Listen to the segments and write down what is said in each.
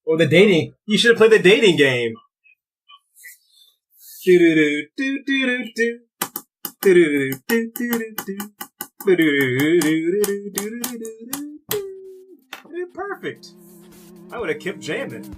Or the dating. You should have played the dating game. Perfect. I would have kept jamming.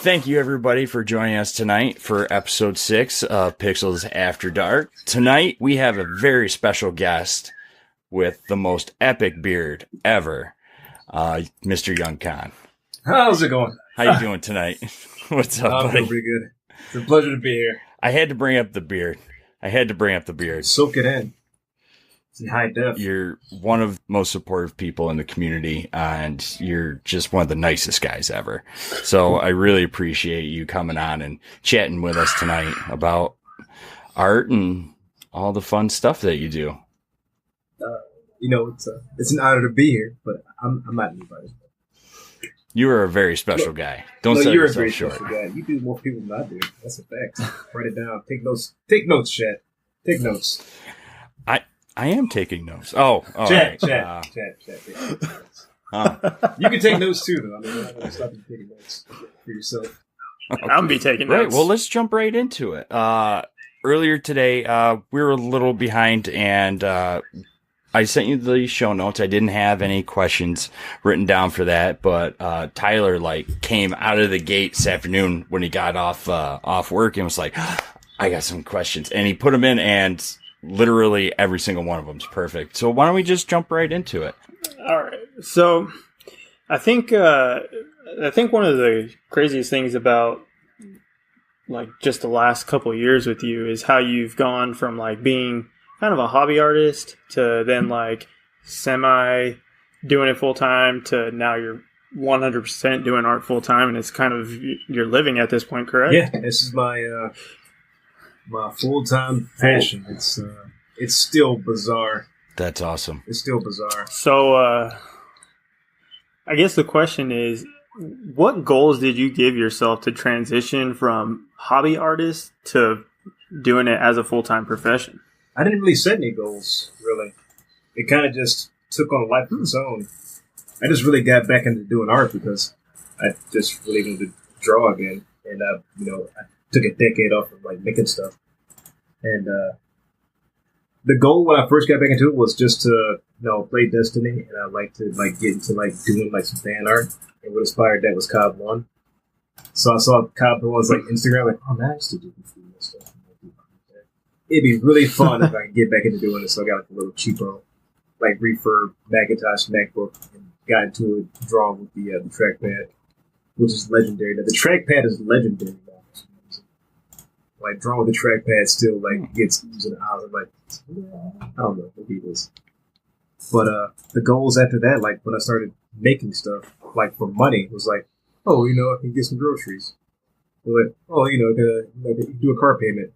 Thank you, everybody, for joining us tonight for episode 6 of Pixels After Dark. Tonight, we have a very special guest with the most epic beard ever, Mr. YungKhan. How's it going? How you doing tonight? What's up, buddy? I'm doing pretty good. It's a pleasure to be here. I had to bring up the beard. Soak it in. It's in high def. You're one of the most supportive people in the community, and you're just one of the nicest guys ever. So I really appreciate you coming on and chatting with us tonight about art and all the fun stuff that you do. It's an honor to be here, but I'm not anybody. You are a very special guy. Don't sell you're yourself a very short. Special guy. You do more people than I do. That's a fact. Write it down. Take notes. Take notes, Chat. Take notes. I am taking notes. Oh, all Chat. right. You can take notes too, though. I mean, I'm not going to stop you taking notes for yourself. Okay. I'll be taking Right. notes. Well, let's jump right into it. Earlier today, we were a little behind, and I sent you the show notes. I didn't have any questions written down for that, but Tyler came out of the gate this afternoon when he got off work and was like, "I got some questions," and he put them in, and literally every single one of them is perfect. So why don't we just jump right into it? All right. So I think one of the craziest things about just the last couple of years with you is how you've gone from being kind of a hobby artist to then semi doing it full time to now you're 100% doing art full time, and it's kind of your living at this point, correct? Yeah, this is my full time passion. It's still bizarre. That's awesome. It's still bizarre. So I guess the question is, what goals did you give yourself to transition from hobby artist to doing it as a full time profession? I didn't really set any goals, really. It kind of just took on a life of its own. I just really got back into doing art because I just really wanted to draw again. And, I took a decade off of, making stuff. And the goal when I first got back into it was just to, play Destiny. And I'd like to, get into, doing, some fan art. And what inspired that was Cobb 1. So I saw Cobb 1's, Instagram, oh, man, I used to do this stuff. It'd be really fun if I could get back into doing this. So I got a little cheapo, refurb Macintosh MacBook and got into it drawing with the trackpad, which is legendary. Now, the trackpad is legendary now. Drawing with the trackpad still gets used in the eyes. I don't know, maybe it is. But the goals after that, when I started making stuff, for money, was I can get some groceries. Do a car payment.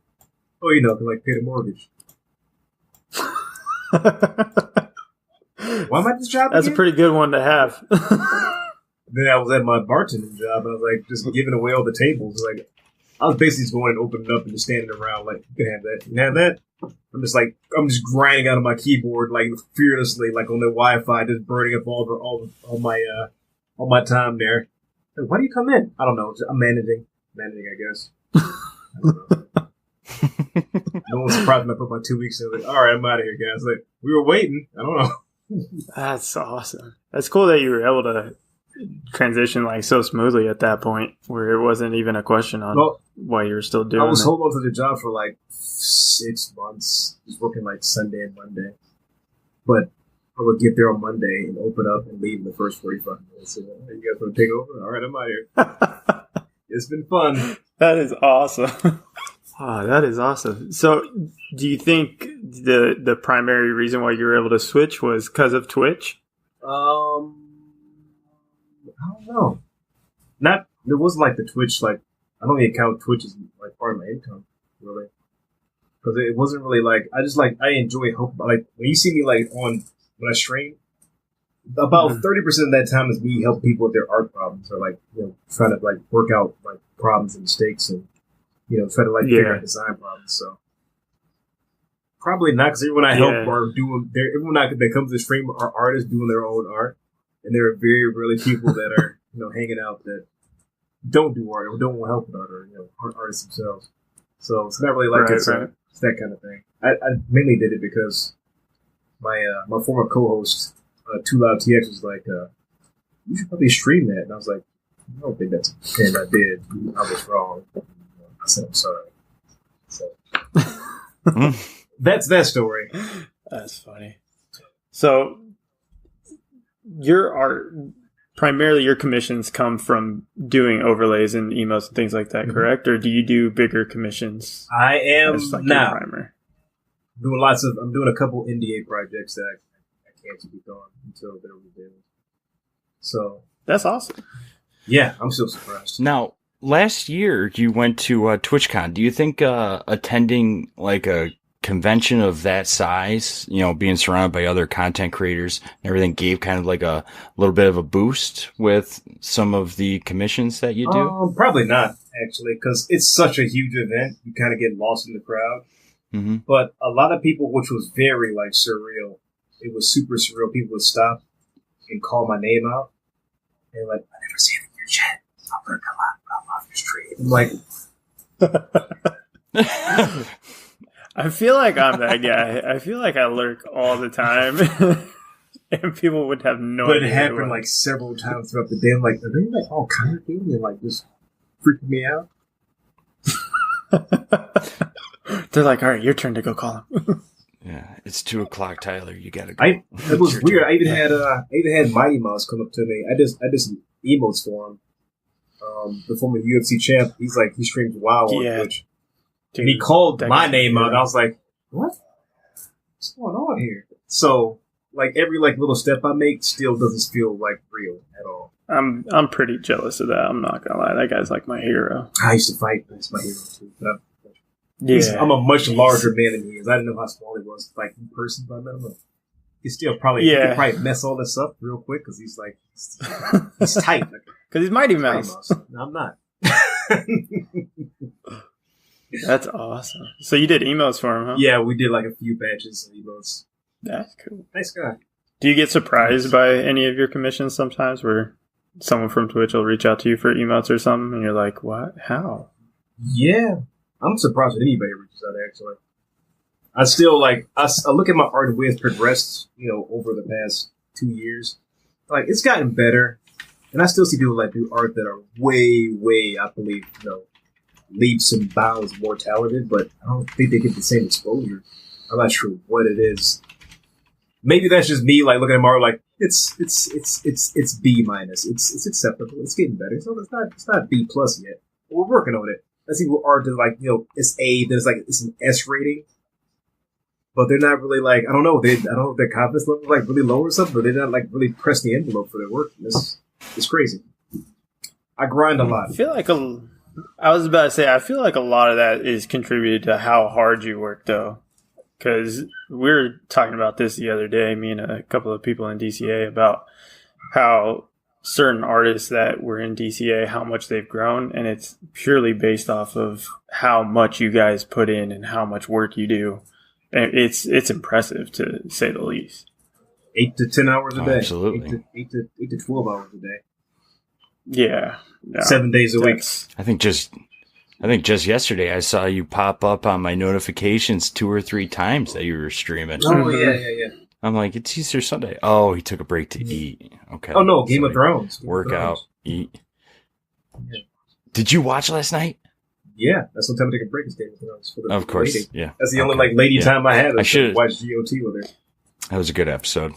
I can pay the mortgage. Why am I at this job That's again? a pretty good one to have. Then I was at my bartending job. I was just giving away all the tables. I was basically just going and opening up and just standing around. You can have that. You can have that. I'm just grinding out on my keyboard fearlessly, on the Wi-Fi, just burning up all my time there. Why do you come in? I don't know. I'm managing, I guess. I don't know. No one's surprised when I put my 2 weeks in. All right, I'm out of here, guys. We were waiting. I don't know. That's awesome. That's cool that you were able to transition so smoothly at that point, where it wasn't even a question on why you were still doing it. I was holding on to the job for 6 months, just working Sunday and Monday. But I would get there on Monday and open up and leave in the first 45 minutes. So, you guys want to take over? All right, I'm out here. It's been fun. That is awesome. Oh, that is awesome. So, do you think the primary reason why you were able to switch was because of Twitch? I don't know. It wasn't the Twitch, I don't even count Twitch as part of my income, really. because it wasn't really like I enjoy helping. Like when you see me like when I stream, about 30% of that time is me helping people with their art problems or like trying to like work out like problems and mistakes and try to like figure out design problems. So probably not, because everyone I help are doing everyone that comes to the stream are artists doing their own art, and there are very rarely people that are hanging out that don't do art or don't want help with art or aren't artists themselves. So it's not really like it's that kind of thing. I mainly did it because my former co-host, Too Loud TX, was like, you should probably stream that. And I was like, I don't think that's a and I did. I was wrong. I said, I'm sorry. So that's that story. That's funny. So your art, primarily your commissions come from doing overlays and emotes and things like that, correct? Or do you do bigger commissions? I am now doing I'm doing a couple NDA projects that I can't speak on until they're revealed. So that's awesome. Yeah, I'm so surprised. Now, last year you went to Twitchcon. Do you think attending like a convention of that size, being surrounded by other content creators and everything, gave kind of like a little bit of a boost with some of the commissions that you do? Probably not, actually, because it's such a huge event. You kind of get lost in the crowd. Mm-hmm. But a lot of people, which was very like surreal, it was super surreal. People would stop and call my name out and like, I never see it in your chat. I'll learn a lot off your stream. I'm like, I feel like I'm that guy. I feel like I lurk all the time. And people would have no idea. But it happened like several times throughout the day. I'm like, are they like all congregating and like just freaking me out? They're like, all right, your turn to go call him. Yeah, it's 2:00, Tyler. You gotta go. It was weird. I even had Mighty Mouse come up to me. I did some emotes for him. The former UFC champ. He streams WoW on Twitch. Dude, and he called my name out, and I was like, what? What's going on here? So, like, every, like, little step I make still doesn't feel, like, real at all. I'm pretty jealous of that. I'm not gonna lie. That guy's, like, my hero. I used to fight. That's my hero, too. I'm a much larger man than he is. I didn't know how small he was, like, in person, but I met him. He could probably mess all this up real quick, because he's, like, he's tight. Because he's Mighty Mouse. No, I'm not. That's awesome. So you did emotes for him, huh? Yeah, we did like a few batches of emotes. That's cool. Nice guy. Do you get surprised by any of your commissions sometimes where someone from Twitch will reach out to you for emotes or something and you're like, what? How? Yeah. I'm surprised that anybody reaches out, actually. I still I look at my art and way it's progressed, over the past 2 years. Like, it's gotten better. And I still see people do art that are way, way, I believe, leaps and bounds more talented, but I don't think they get the same exposure. I'm not sure what it is. Maybe that's just me, looking at Mario, it's B minus. It's acceptable. It's getting better. So it's not B plus yet. But we're working on it. I see what art is it's A. There's it's an S rating, but they're not really I don't know. I don't know if their confidence level is really low or something, but they're not really press the envelope for their work. It's crazy. I grind a lot. I was about to say, I feel like a lot of that is contributed to how hard you work, though. Because we were talking about this the other day, me and a couple of people in DCA, about how certain artists that were in DCA, how much they've grown. And it's purely based off of how much you guys put in and how much work you do. And it's impressive, to say the least. 8 to 10 hours a day. Absolutely. 8 to 12 hours a day. Yeah. 7 days a week. I think just yesterday I saw you pop up on my notifications 2 or 3 times that you were streaming. Oh, yeah. I'm like, it's Easter Sunday. Oh, he took a break to eat. Okay. Oh, no, Game of Thrones. Work out, eat. Yeah. Did you watch last night? Yeah, that's what time to take a break is Game of Thrones. Of course, lady. Yeah. That's the only lady time I had. I should watch GOT with her. That was a good episode.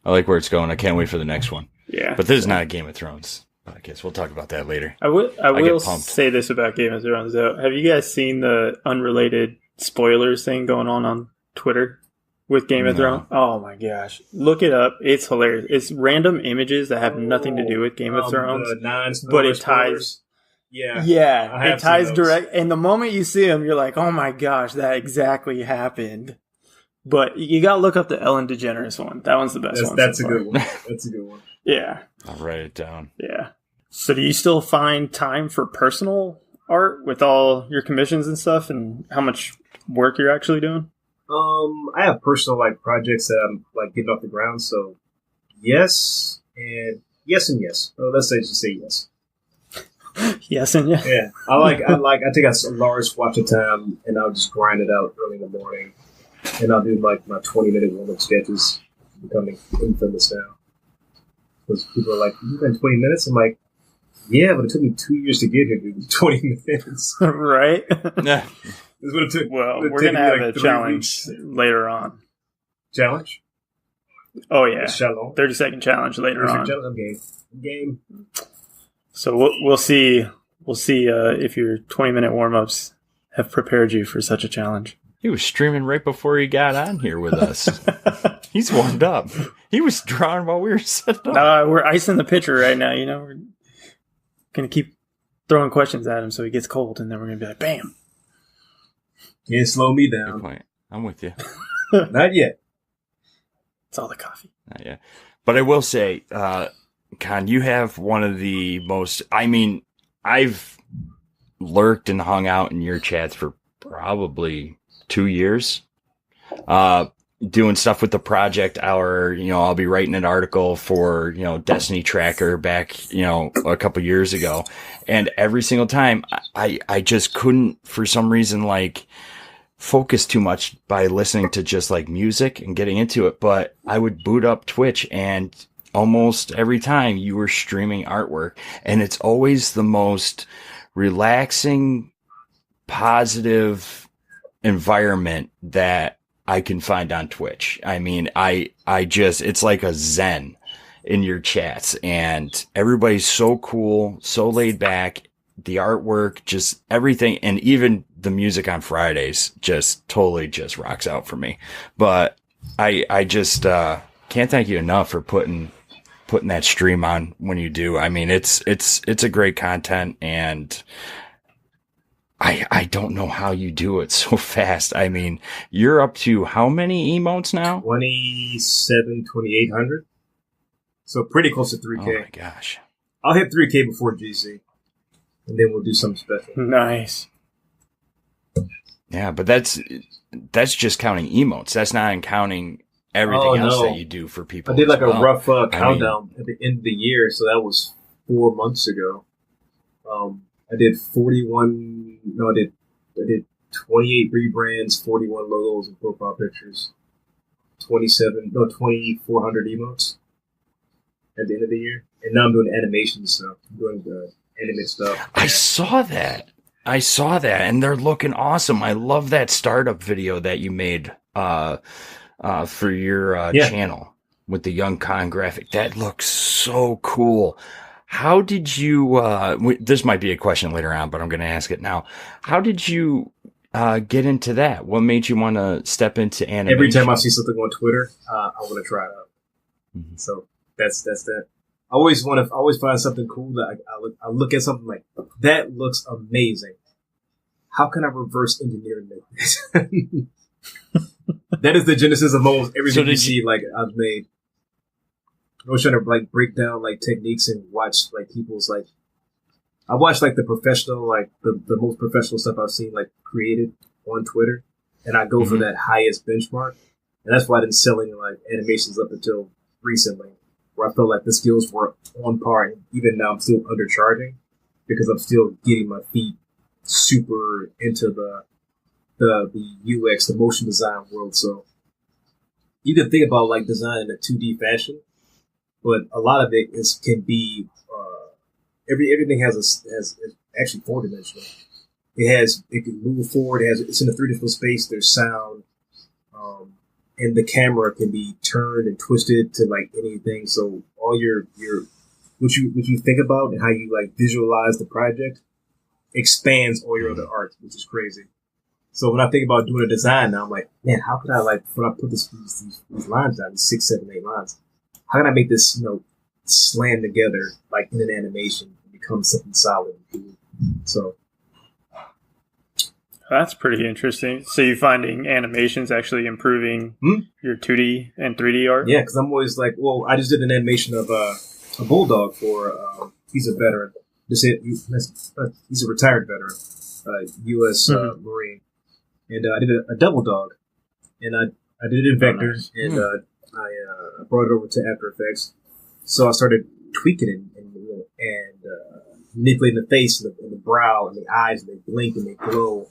I like where it's going. I can't wait for the next one. Yeah. But this is not a Game of Thrones podcast. We'll talk about that later. I will say this about Game of Thrones, though. Have you guys seen the unrelated spoilers thing going on Twitter with Game of Thrones? Oh, my gosh. Look it up. It's hilarious. It's random images that have nothing to do with Game of Thrones. But it ties... Yeah. Yeah, I have it ties seen those. direct. And the moment you see him, you're like, oh my gosh, that exactly happened. But you got to look up the Ellen DeGeneres one. That one's the best one. That's so a far. good one. That's a good one. Yeah. I'll write it down. Yeah. So do you still find time for personal art with all your commissions and stuff, and how much work you're actually doing? I have personal like projects that I'm like getting off the ground. So yes and yes and yes. Oh, let's just say yes. Yes and yeah. Yeah, I take a large swatch of time and I'll just grind it out early in the morning, and I'll do like my 20-minute warm-up sketches, becoming infamous now. Because people are like, "You done 20 minutes?" I'm like, "Yeah, but it took me 2 years to get here, dude. 20 minutes, Right? Yeah. That's what it took. Well, It we're took going to me, have like, a 3 challenge weeks. later on. Challenge. Oh, yeah. Shalom. 30-second challenge later on. Challenge. I'm game. So we'll see. We'll see if your 20-minute warm-ups have prepared you for such a challenge. He was streaming right before he got on here with us. He's warmed up. He was drawing while we were setting up. We're icing the pitcher right now. We're going to keep throwing questions at him so he gets cold, and then we're going to be like, bam. Can't slow me Good down. point. I'm with you. Not yet. It's all the coffee. Not yet. But I will say, Khan, you have one of the most, I've lurked and hung out in your chats for probably 2 years, doing stuff with the project hour. I'll be writing an article for, Destiny Tracker back, a couple years ago. And every single time I just couldn't, for some reason, like, focus too much by listening to just like music and getting into it. But I would boot up Twitch, and almost every time you were streaming artwork, and it's always the most relaxing, positive environment that I can find on Twitch. It's like a zen in your chats, and everybody's so cool, so laid back. The artwork, just everything, and even the music on Fridays just totally just rocks out for me. But I just can't thank you enough for putting that stream on when you do. It's a great content, and I don't know how you do it so fast. You're up to how many emotes now? 2,800. So pretty close to 3K. Oh my gosh. I'll hit 3K before GC, and then we'll do something special. Nice. Yeah, but that's just counting emotes. That's not counting everything else that you do for people. I did like as well. a rough countdown at the end of the year, so that was 4 months ago. I did 41. No, I did 28 rebrands, 41 logos and profile pictures, 2,400 emotes at the end of the year, and now I'm doing animation stuff. I'm doing the animate stuff. I saw that, and they're looking awesome. I love that startup video that you made for your channel with the YungKhan graphic. That looks so cool. How did you, this might be a question later on, but I'm going to ask it now. How did you get into that? What made you want to step into animation? Every time I see something on Twitter, I want to try it out. Mm-hmm. So that's that. I always find something cool that I look at something like, that looks amazing. How can I reverse engineer and make this? That is the genesis of almost everything you see I've made. I was trying to break down techniques and watch people's I watched the professional the most professional stuff I've seen created on Twitter, and I go for that highest benchmark, and that's why I didn't sell any animations up until recently, where I felt like the skills were on par, and even now I'm still undercharging because I'm still getting my feet super into the UX, the motion design world. So you can think about design in a 2D fashion, but a lot of it can be everything has actually 4-dimensional. It can move forward. It's in a 3-dimensional space. There's sound, and the camera can be turned and twisted to anything. So all your what you think about and how you visualize the project expands all your other art, which is crazy. So when I think about doing a design now, I'm like, man, how could I when I put these lines down, these 6, 7, 8 lines, how can I make this slam together in an animation and become something solid and So That's pretty interesting. So you're finding animations actually improving your 2D and 3D art? yeah, because I'm always like, well, I just did an animation of a bulldog for he's a veteran. He's a retired veteran, U.S. Marine, and I did a double dog, and I did it in vector, and I brought it over to After Effects. So I started tweaking it and manipulating the face and the brow and the eyes, and they blink and they glow,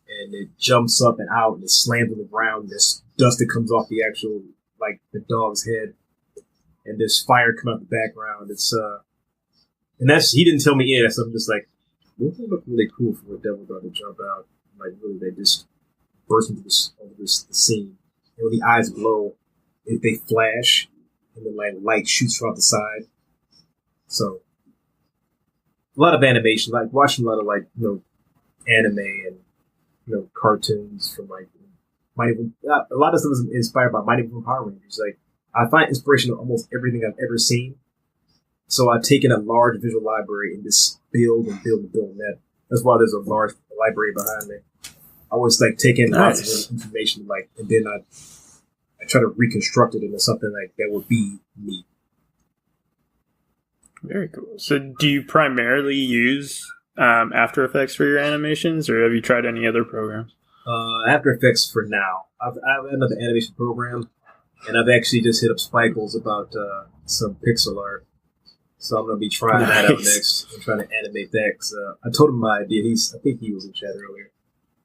and it jumps up and out and it slams on the ground. And there's dust that comes off the actual, like, the dog's head, and there's fire coming out the background. It's and that's, he didn't tell me any of that, so I'm just like, wouldn't it look really cool for a devil dog to jump out? Like, really, they just burst into the scene. And when the eyes glow, they flash, and then like light shoots from out the side. So a lot of animation, like watching a lot of like, you know, anime and, you know, cartoons from like a lot of stuff is inspired by Mighty Morphin Power Rangers. Like, I find inspiration in almost everything I've ever seen. So I've taken a large visual library and just build and build and build on that. That's why there's a large library behind me. I always like take in lots of information, like, and then I try to reconstruct it into something like that would be me. Very cool. So do you primarily use After Effects for your animations, or have you tried any other programs? After Effects for now. I have another animation program, and I've actually just hit up Spikles about some pixel art. So I'm going to be trying that out next and trying to animate that. Cause, I told him my idea. I think he was in chat earlier.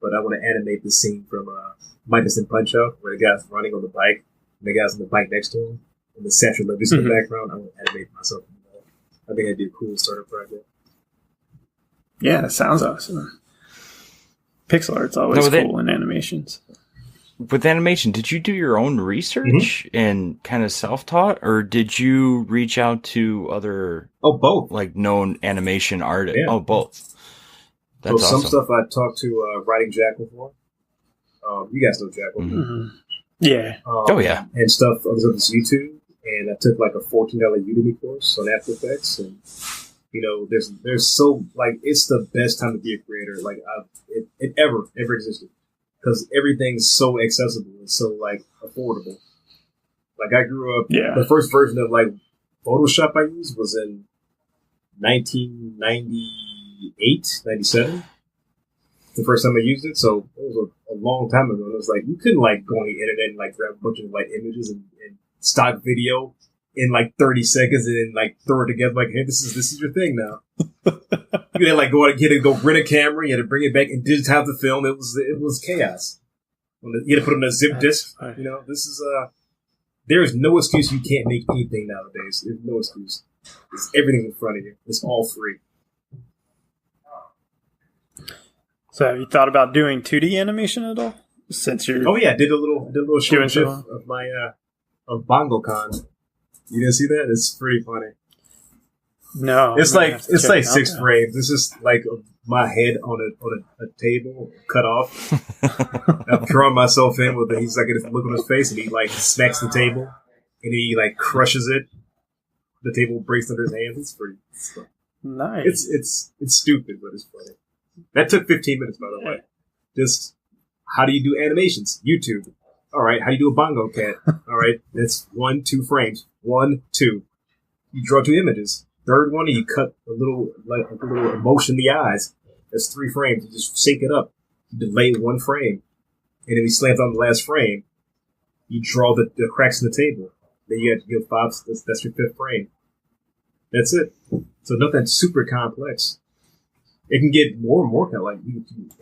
But I want to animate the scene from Midas and Punch-Out, where the guy's running on the bike, and the guy's on the bike next to him, and the Satchel Levy's in the background. I want to animate myself. I think that'd be a cool starter project. Yeah, that sounds awesome. Pixel art's always cool in animations. With animation, did you do your own research and kind of self-taught, or did you reach out to other both, like known animation artists? Yeah. Oh, both. That's so some awesome. stuff I talked to Writing Jackal for. You guys know Jackal. Yeah. Yeah. And stuff I was on this YouTube, and I took like a $14 Udemy course on After Effects, and you know, there's so, like, it's the best time to be a creator like it ever existed. Because everything's so accessible and so, like, affordable. Like, I grew up, the first version of, like, Photoshop I used was in 1998, 97. The first time I used it, so it was a long time ago. And it was like, you couldn't, like, go on the internet and, like, grab a bunch of, like, images and stock video in, like, 30 seconds and then, like, throw it together, like, hey, this is your thing now. You had to, like, go out and go rent a camera. You had to bring it back and digitize the film. It was chaos. You had to put it on a zip disk. You know, this is there is no excuse you can't make anything nowadays. There's no excuse. It's everything in front of you. It's all free. So have you thought about doing 2D animation at all? Since you're I did a little short gif of my of YungKhan. You didn't see that? It's pretty funny. No, it's like 6 frames. It's just like my head on a table cut off. I'm drawing myself in with it. He's like, look on his face, and he like smacks the table, and he like crushes it. The table breaks under his hands. It's pretty funny. Nice. It's stupid, but it's funny. That took 15 minutes, by the way. Just how do you do animations? YouTube. All right. How do you do a bongo cat? All right. That's 1, 2 frames. 1, 2. You draw 2 images. Third one, you cut a little emotion in the eyes. That's 3 frames. You just sync it up. You delay 1 frame. And then you slant on the last frame. You draw the cracks in the table. Then you have 5. That's your 5th frame. That's it. So nothing super complex. It can get more and more like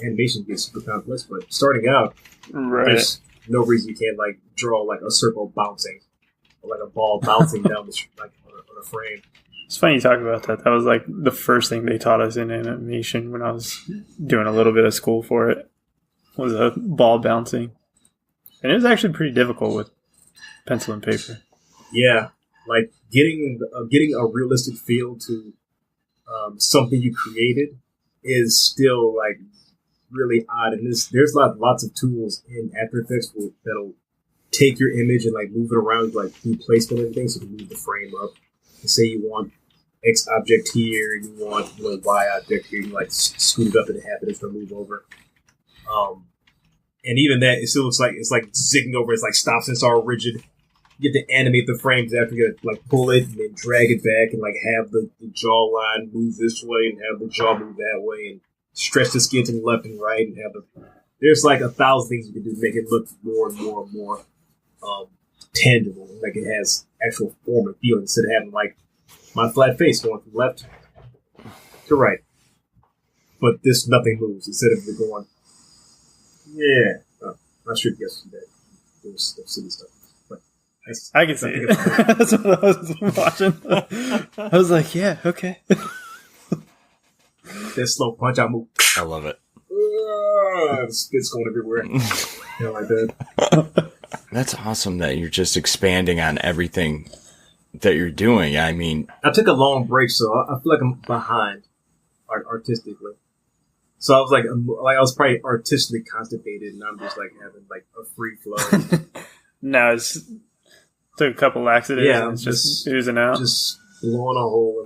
animation gets super complex, but starting out, there's no reason you can't like draw like a circle bouncing or like a ball bouncing down the like on a frame. It's funny you talk about that. That was like the first thing they taught us in animation when I was doing a little bit of school for it, was a ball bouncing. And it was actually pretty difficult with pencil and paper. Yeah, like getting a realistic feel to something you created is still like really odd. And there's lots of tools in After Effects that'll take your image and like move it around, like do placement and everything, so you can move the frame up. And say you want X object here, and you want Y object here. You like scoot it up and it happens to move over. And even that, it still looks like it's like zigging over. It's like stops and it's all rigid. You get to animate the frames after you like pull it and then drag it back and like have the jawline move this way and have the jaw move that way and stretch the skin to the left and right and have there's like 1,000 things you can do to make it look more and more and more tangible, like it has actual form and feel instead of having like my flat face going from left to right. But this nothing moves instead of it going. Yeah, not sure if you guys see that. There's silly stuff. I can see it. That's what I was watching. I was like, yeah, okay. That slow punch out move. I love it. The spit's going everywhere. Like that. That's awesome that you're just expanding on everything that you're doing. I mean, I took a long break, so I feel like I'm behind artistically. So I was like I was probably artistically constipated, and I'm just like having like a free flow. No, it's took a couple laxatives. Yeah, and it's just oozing out. Just blowing a hole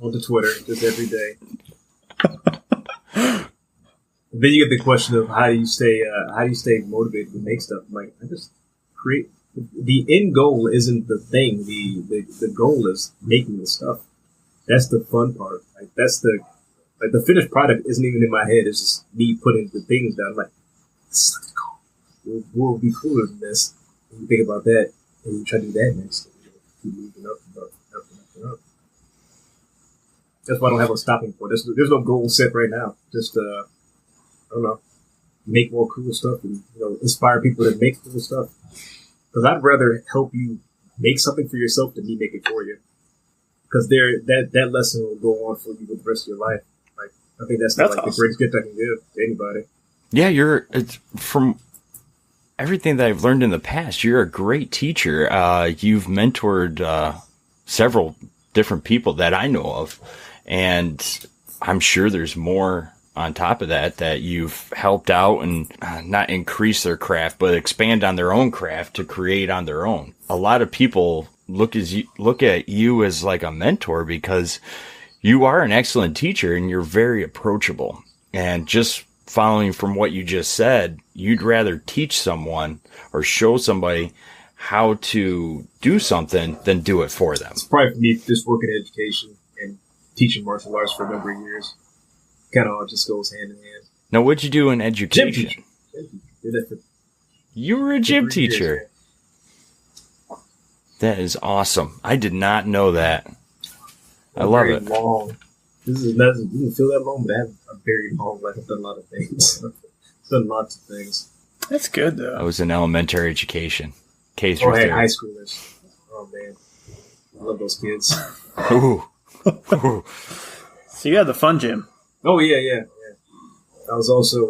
onto Twitter just every day. Then you get the question of how do you stay motivated to make stuff. I'm like, I just create. The end goal isn't the thing. The goal is making the stuff. That's the fun part. Like that's the finished product isn't even in my head. It's just me putting the things down. I'm like, this is cool. We'll be cooler than this. And you think about that, and you try to do that next. Keep moving up and up and up and up and up. That's why I don't have a stopping point. There's no goal set right now. Just I don't know, make more cool stuff and inspire people to make cool stuff. Because I'd rather help you make something for yourself than me make it for you. Because that lesson will go on for you with the rest of your life. Like I think that's awesome. The greatest gift I can give to anybody. Yeah, from everything that I've learned in the past, you're a great teacher. You've mentored several different people that I know of, and I'm sure there's more on top of that you've helped out and not increase their craft, but expand on their own craft to create on their own. A lot of people look at you as like a mentor because you are an excellent teacher and you're very approachable. And just following from what you just said, you'd rather teach someone or show somebody how to do something than do it for them. It's probably for me just working in education and teaching martial arts for a number of years. Kind of all just goes hand in hand. Now, what'd you do in education? Gym teacher. You were a gym teacher. That is awesome. I did not know that. I love it. Long. This doesn't feel that long, but I have a very long life. I've done a lot of things. Done lots of things. That's good, though. I was in elementary education. K through 3. High schoolers. Oh, man. I love those kids. Ooh. So you had the fun gym. Oh, yeah. I was also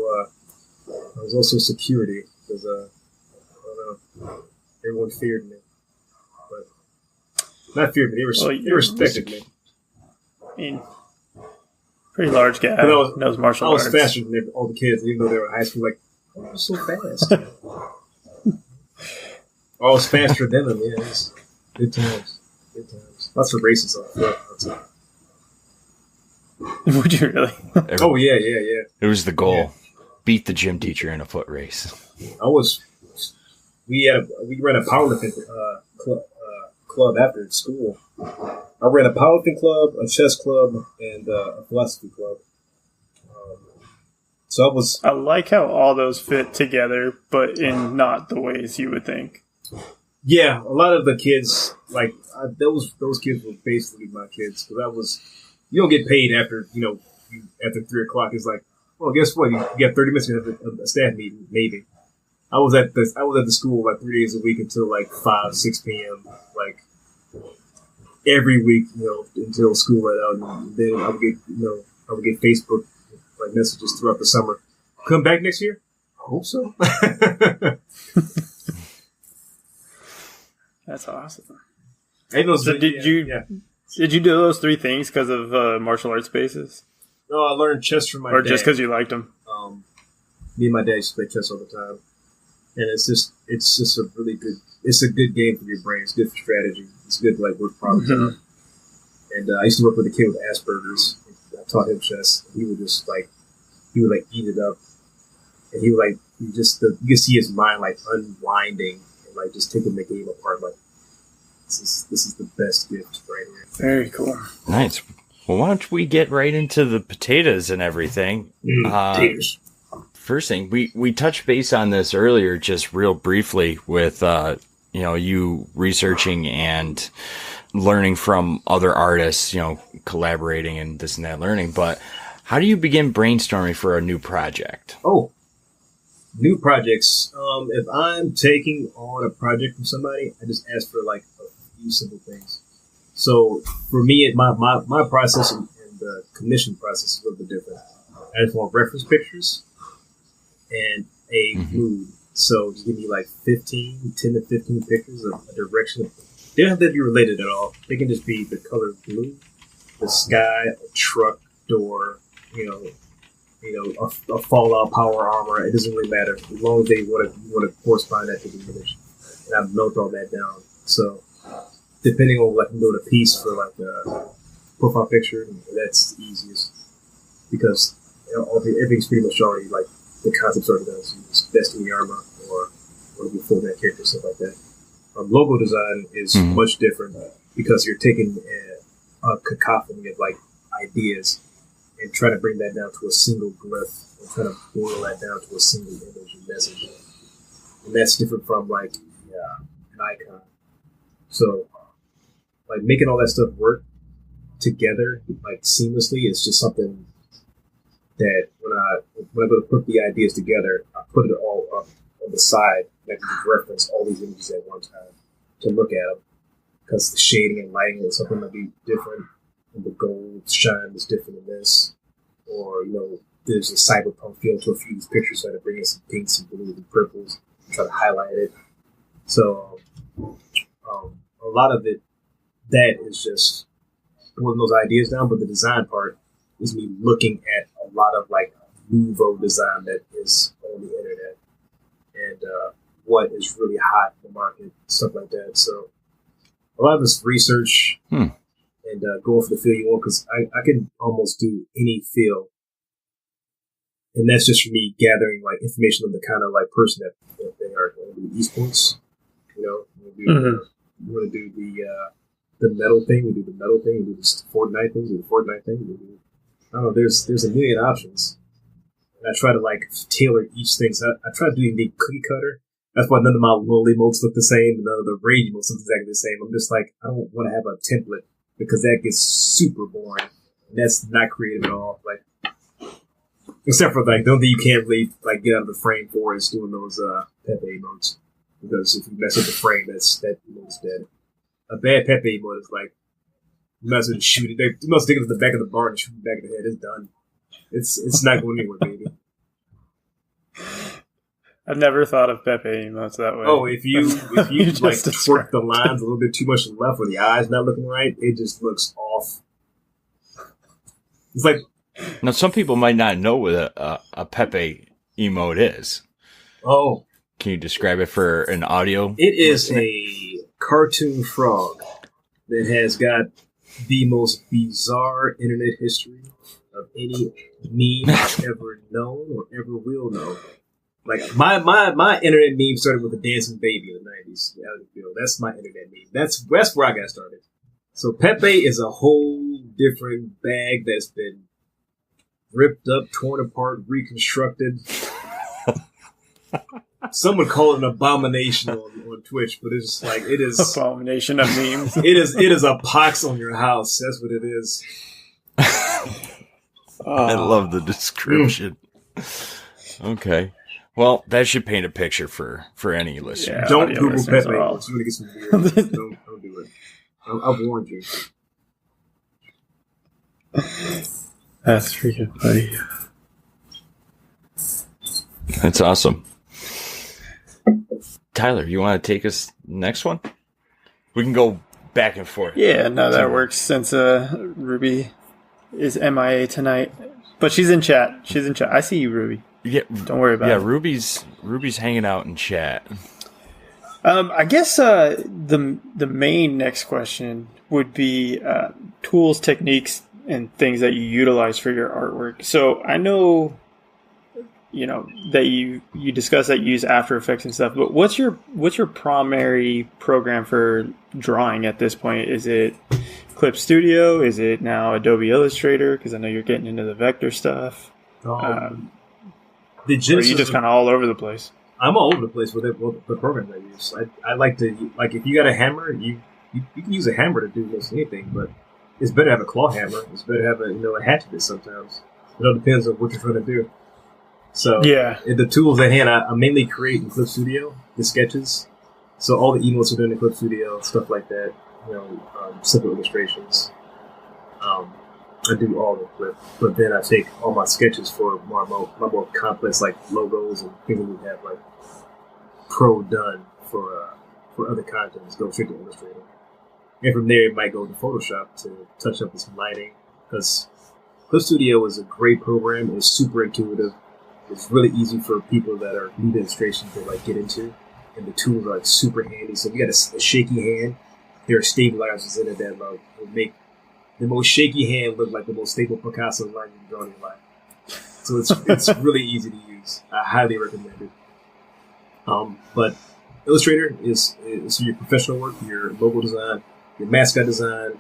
security because I don't know, everyone feared me, but not feared me. They respected me. I mean, pretty large guy. Knows martial arts. I was faster than all the kids, even though they were in high school. Like, oh, you're so fast. I was faster than them. Yeah, good times. Lots of races on foot. Would you really? Oh yeah. It was the goal. Yeah. Beat the gym teacher in a foot race. We ran a powerlifting club after school. I ran a powerlifting club, a chess club, and a philosophy club. I like how all those fit together, but in not the ways you would think. Yeah, a lot of the kids, those kids were basically my kids because you don't get paid after after 3:00. It's like, well, guess what? You get 30 minutes of a staff meeting, maybe. I was at the school like 3 days a week until like 5-6 p.m. like every week, until school let out, and then I would get Facebook messages throughout the summer. Come back next year? I hope so. That's awesome. Did you do those 3 things because of martial arts bases? No, I learned chess from my dad. Or just because you liked them? Me and my dad used to play chess all the time. And it's just a really good, it's a good game for your brain. It's good for strategy. It's good to work problems out. And I used to work with a kid with Asperger's. I taught him chess. He would just he would eat it up, and he would you could see his mind unwinding and just taking the game apart. This is the best gift right here. Very cool. Nice. Well, why don't we get right into the potatoes and everything? Potatoes. First thing, we touched base on this earlier, just real briefly with you researching and learning from other artists, collaborating and this and that learning. But how do you begin brainstorming for a new project? Oh, new projects. If I'm taking on a project from somebody, I just ask for a few simple things. So for me, my process and the commission process is a little bit different. I just want reference pictures and a mood. So just give me 10 to 15 pictures of a direction. They don't have to be related at all. They can just be the color blue, the sky, a truck, door, a Fallout power armor. It doesn't really matter as long as they want to correspond that to the image. And I've noted all that down. So depending on what I can go to piece for a profile picture, that's the easiest because everything's pretty much already the concept's already done. So it's Destiny armor or before that character, stuff like that. Logo design is much different because you're taking a cacophony of ideas and trying to bring that down to a single glyph and trying to boil that down to a single image and message. And that's different from an icon. So making all that stuff work together seamlessly is just something that when I go to put the ideas together, I put it all up on the side and I can just reference all these images at one time to look at them because the shading and lighting is something that be different. And the gold shine is different in this, or there's a cyberpunk feel to a few of these pictures, so I had to bring in some pinks and blues and purples and try to highlight it. So a lot of it, that is just pulling those ideas down, but the design part is me looking at a lot of nouveau design that is on the internet and what is really hot in the market, stuff like that. So a lot of this research and going for the feel you want, because I can almost do any feel, and that's just for me gathering information on the kind of person that they are. Going to do esports, we want to do the metal thing. We do the metal thing. We do the Fortnite thing. We do the Fortnite thing. We do, I don't know. There's a million options, and I try to tailor each thing. So I try to do the cookie cutter. That's why none of my lowly emotes look the same, and none of the rage emotes look exactly the same. I'm just I don't want to have a template because that gets super boring. And that's not creative at all. Except for the only thing you can't really get out of the frame for is doing those Pepe emotes. Because if you mess with the frame, that emote's dead. A bad Pepe emote is you mess with it, shoot it. You must dig it to the back of the barn and shoot it back of the head. It's done. It's not going anywhere, baby. I've never thought of Pepe emotes that way. Oh, if you twerk the lines a little bit too much to the left or the eyes not looking right, it just looks off. It's now some people might not know what a Pepe emote is. Oh, can you describe it for an audio? It is a cartoon frog that has got the most bizarre internet history of any meme I've ever known or ever will know. My internet meme started with a dancing baby in the 90s. That's my internet meme. That's where I got started. So Pepe is a whole different bag that's been ripped up, torn apart, reconstructed. Some would call it an abomination on Twitch, but it's it is abomination of memes. It is a pox on your house. That's what it is. I love the description. Okay. Well, that should paint a picture for any listener. Yeah, don't Google Pepe. It's going to get some weird. Don't do it. I've warned you. That's freaking funny. That's awesome. Tyler, you want to take us next one? We can go back and forth. Yeah, no, that works since Ruby is MIA tonight. But she's in chat. I see you, Ruby. Yeah, don't worry about it. Yeah, Ruby's hanging out in chat. I guess the main next question would be tools, techniques, and things that you utilize for your artwork. So I know, that you discuss that you use After Effects and stuff, but what's your primary program for drawing at this point? Is it Clip Studio? Is it now Adobe Illustrator? Because I know you're getting into the vector stuff. The or are you just kind of all over the place? I'm all over the place with it. Well, the program I use. I like to if you got a hammer, you can use a hammer to do most anything, but it's better to have a claw hammer. It's better to have a hatchet sometimes. It all depends on what you're trying to do. So the tools at hand, I mainly create in Clip Studio, the sketches. So all the emotes are done in Clip Studio, stuff like that. Simple illustrations. I do all the Clip, but then I take all my sketches for my more complex, like logos and things that we have like pro done for other content. Go straight to Illustrator, and from there it might go to Photoshop to touch up with some lighting. Because Clip Studio is a great program. It's super intuitive. It's really easy for people that are new to illustration to get into, and the tools are super handy. So if you got a shaky hand, there are stabilizers in it that will make the most shaky hand look like the most stable Picasso line you can draw in your life. So it's really easy to use. I highly recommend it. But Illustrator is your professional work, your logo design, your mascot design.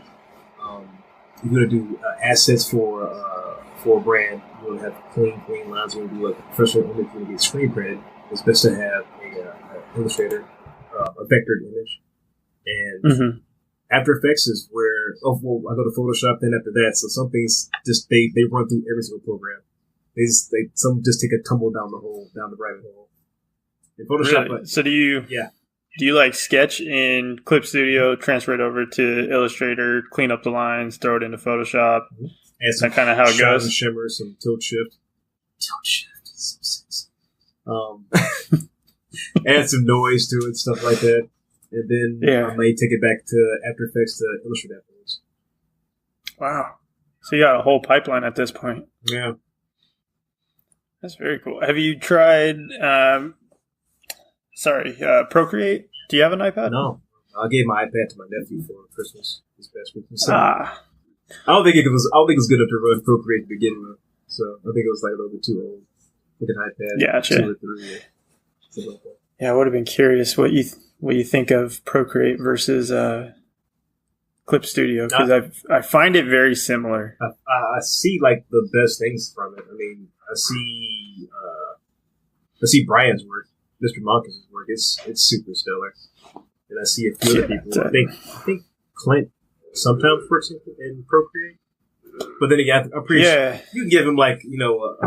You're going to do assets for a brand. You want to have clean lines. You want to do like a professional image. You want to get screen printed. It's best to have an Illustrator, a vectored image. And After Effects is where I go to Photoshop. Then after that, so some things just they run through every single program. Some just take a tumble down the rabbit hole. In Photoshop, really? So do you like sketch in Clip Studio, transfer it over to Illustrator, clean up the lines, throw it into Photoshop? Is that kind of how it goes? Some shimmer, some tilt shift. Add some noise to it, stuff like that. And then I may take it back to After Effects to Illustrator afterwards. Wow. So you got a whole pipeline at this point. Yeah. That's very cool. Have you tried, Procreate? Do you have an iPad? No. I gave my iPad to my nephew for Christmas this past Christmas. I don't think it was good enough to run Procreate to begin with. So I think it was like a little bit too old with an iPad. 2 or 3 or something like that. Yeah, I would have been curious what you think of Procreate versus Clip Studio, because I find it very similar. I see like the best things from it. I mean, I see Brian's work, Mr. Monkus' work. It's super stellar, and I see a few other people. I think Clint sometimes works in Procreate. But then again, I'm pretty sure you can give him a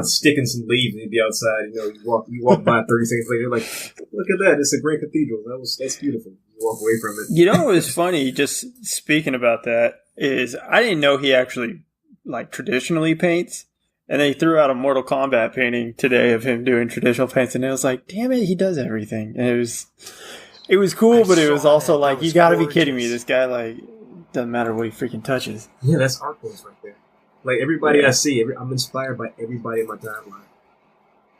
stick and some leaves and he'd be outside. You walk by 30 seconds later, like, look at that! It's a great cathedral. That's beautiful. You walk away from it. What was funny? Just speaking about that is I didn't know he actually traditionally paints, and they threw out a Mortal Kombat painting today of him doing traditional paints, and it was like, damn it, he does everything, and it was cool, but it was also like, you got to be kidding me! This guy doesn't matter what he freaking touches. Yeah, that's art forms right there. Like everybody I see, I'm inspired by everybody in my timeline.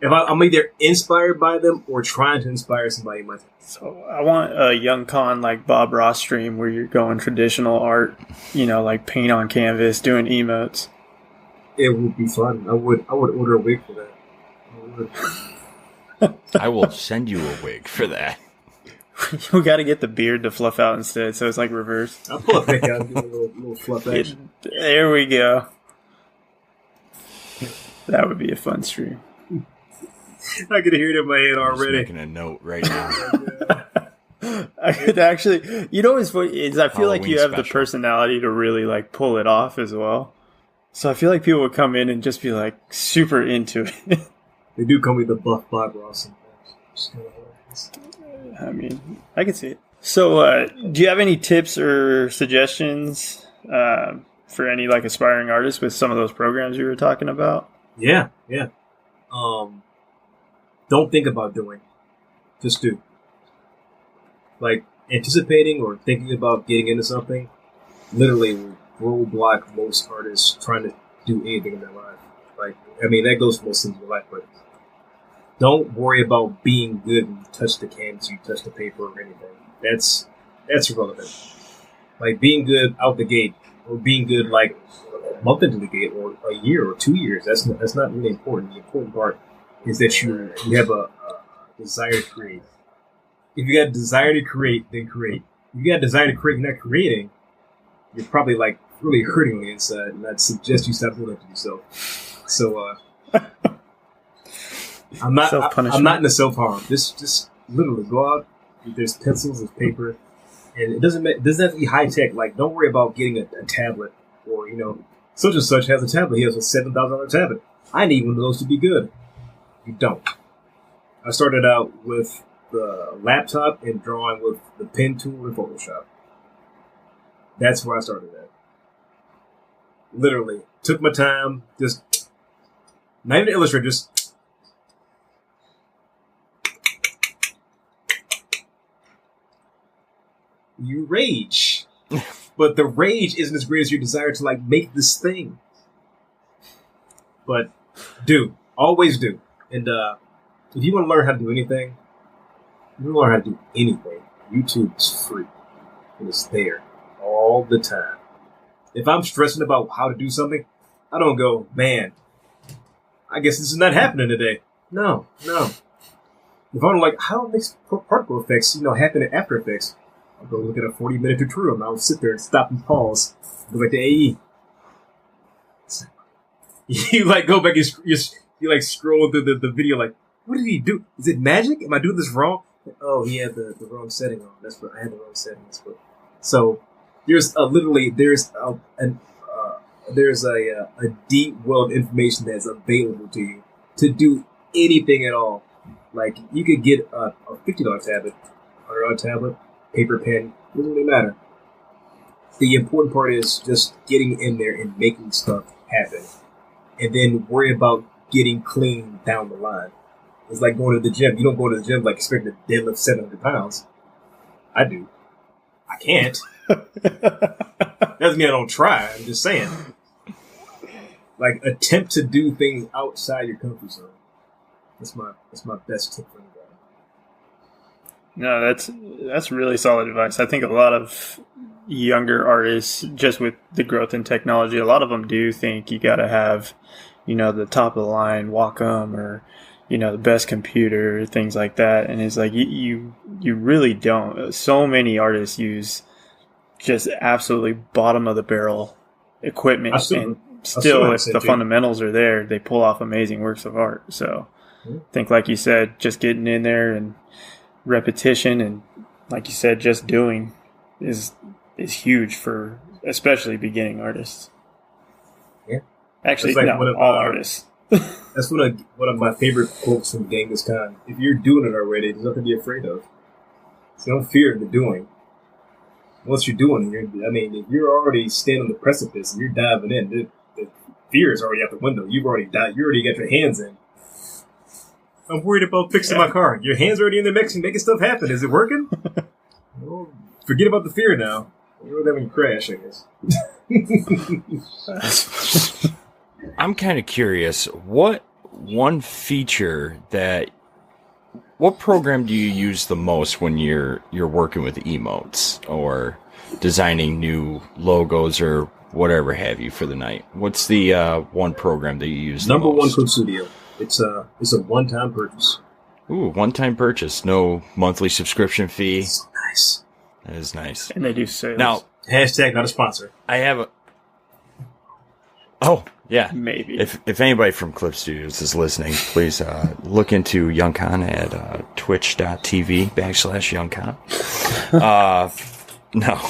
If I'm either inspired by them or trying to inspire somebody in my timeline. So I want a YungKhan like Bob Ross stream where you're going traditional art, like paint on canvas, doing emotes. It would be fun. I would order a wig for that. I will send you a wig for that. You got to get the beard to fluff out instead, so it's like reverse. I'll pull a pick out and do a little fluff action. There we go. That would be a fun stream. I can hear it in my head already. I'm just making a note right now. I could actually, what's funny is I feel like you have the personality to really pull it off as well. So I feel like people would come in and just be super into it. They do call me the buff Bob Ross. I mean, I can see it. So, do you have any tips or suggestions for any aspiring artists with some of those programs you were talking about? Yeah. Don't think about doing. Just do. Anticipating or thinking about getting into something literally will roadblock most artists trying to do anything in their life. That goes for most things in your life, but don't worry about being good when you touch the canvas, you touch the paper or anything. That's irrelevant. Like being good out the gate, or being good like a month into the gate, or a year or 2 years. That's not really important. The important part is that you have a desire to create. If you got a desire to create, then create. If you got a desire to create, you're not creating, you're probably like really hurting on the inside, and I'd suggest you stop doing that to yourself. So I'm not in the self-harm. Just literally go out. There's pencils, there's paper, and it doesn't have to be high tech. Like, don't worry about getting a tablet, or such and such has a tablet. He has a $7,000 tablet. I need one of those to be good. You don't. I started out with the laptop and drawing with the pen tool in Photoshop. That's where I started at. Literally. Took my time, just not even Illustrator, just you rage. But the rage isn't as great as your desire to like make this thing. But do. Always do. And if you want to learn how to do anything, YouTube is free. And it's there all the time. If I'm stressing about how to do something, I don't go, man, I guess this is not happening today. No. If I'm like, how do these particle effects, happen in After Effects? I'll go look at a 40-minute tutorial and I'll sit there and stop and pause. Go back to AE. You like go back and you like scroll through the video like, what did he do? Is it magic? Am I doing this wrong? Oh, he had the wrong setting on. That's what I had the wrong setting. That's what. So there's a deep well of information that's available to you to do anything at all. Like you could get a $50 tablet, $100 tablet, paper pen. Doesn't really matter. The important part is just getting in there and making stuff happen, and then worry about getting clean down the line. It's like going to the gym. You don't go to the gym like expecting to deadlift 700 pounds. I do. I can't. Doesn't mean I don't try. I'm just saying. Like, attempt to do things outside your comfort zone. That's my best tip for you guys. No, that's really solid advice. I think a lot of younger artists, just with the growth in technology, a lot of them do think you got to have, the top of the line Wacom or the best computer, things like that. And it's like, you really don't. So many artists use just absolutely bottom of the barrel equipment. And still, if the fundamentals are there, they pull off amazing works of art. So I think, like you said, just getting in there and repetition and, like you said, just doing is huge for especially beginning artists. Yeah. Actually, like all artists. That's one of my favorite quotes from Genghis Khan. If you're doing it already, there's nothing to be afraid of. So don't fear the doing. Once you're doing it, if you're already standing on the precipice and you're diving in, the fear is already out the window. You've already died. You already got your hands in. I'm worried about fixing my car. Your hands already in the mix and making stuff happen. Is it working? Well, forget about the fear now. You're having a crash, I guess. I'm kind of curious, what program do you use the most when you're working with emotes or designing new logos or whatever have you for the night? What's the one program that you use the Number most? one, Code Studio. It's a one-time purchase. Ooh, one-time purchase. No monthly subscription fee. So nice. That is nice. And they do sales. Now, hashtag not a sponsor. I have a... Oh, yeah. Maybe. If anybody from Clip Studios is listening, please look into YungKhan at twitch.tv/YungKhan. No,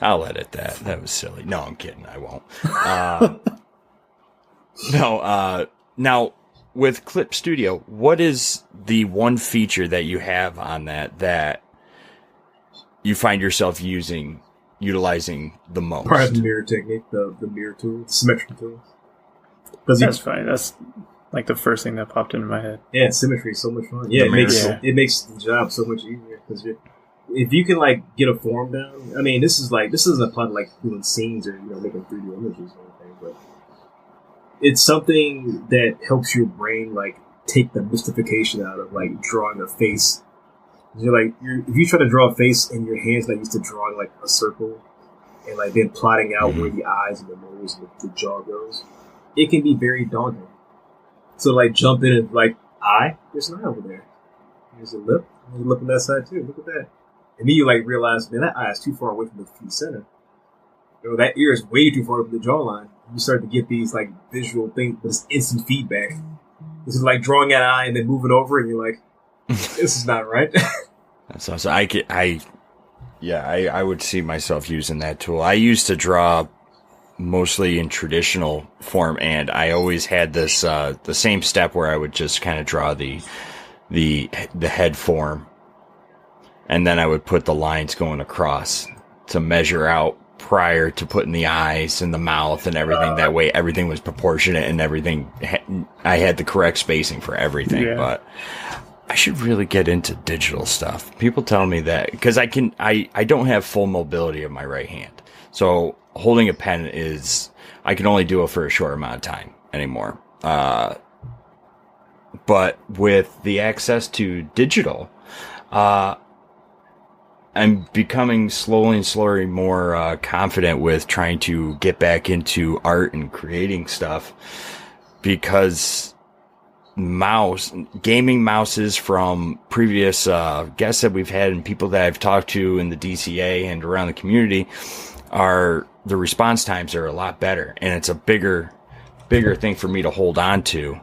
I'll edit that. That was silly. No, I'm kidding. I won't. Now, with Clip Studio, what is the one feature that you have on that you find yourself utilizing the most? Probably the mirror technique, the mirror tool, the symmetry tool. That's funny. That's like the first thing that popped into my head. Yeah, symmetry is so much fun. Yeah, it makes the job so much easier because if you can like get a form down. I mean, this isn't a fun like doing scenes or making 3D images or anything, but it's something that helps your brain like take the mystification out of like drawing a face. If you try to draw a face and your hands not used to drawing like a circle and like then plotting out where the eyes and the nose and the jaw goes, it can be very daunting. So like jump in and like there's an eye over there. There's a lip. There's a lip on that side too. Look at that. And then you like realize, man, that eye is too far away from the center. That ear is way too far from the jawline. You start to get these like visual things, but it's instant feedback. This is like drawing an eye and then moving over, and you're like, "This is not right." So I would see myself using that tool. I used to draw mostly in traditional form, and I always had this the same step where I would just kind of draw the head form, and then I would put the lines going across to measure out prior to putting the eyes and the mouth and everything. That way everything was proportionate and everything I had the correct spacing for everything. Yeah. But I should really get into digital stuff. People tell me that because I don't have full mobility of my right hand, so holding a pen I can only do it for a short amount of time anymore. But with the access to digital, I'm becoming slowly and slowly more confident with trying to get back into art and creating stuff, because gaming mouses from previous guests that we've had and people that I've talked to in the DCA and around the community the response times are a lot better, and it's a bigger thing for me to hold on to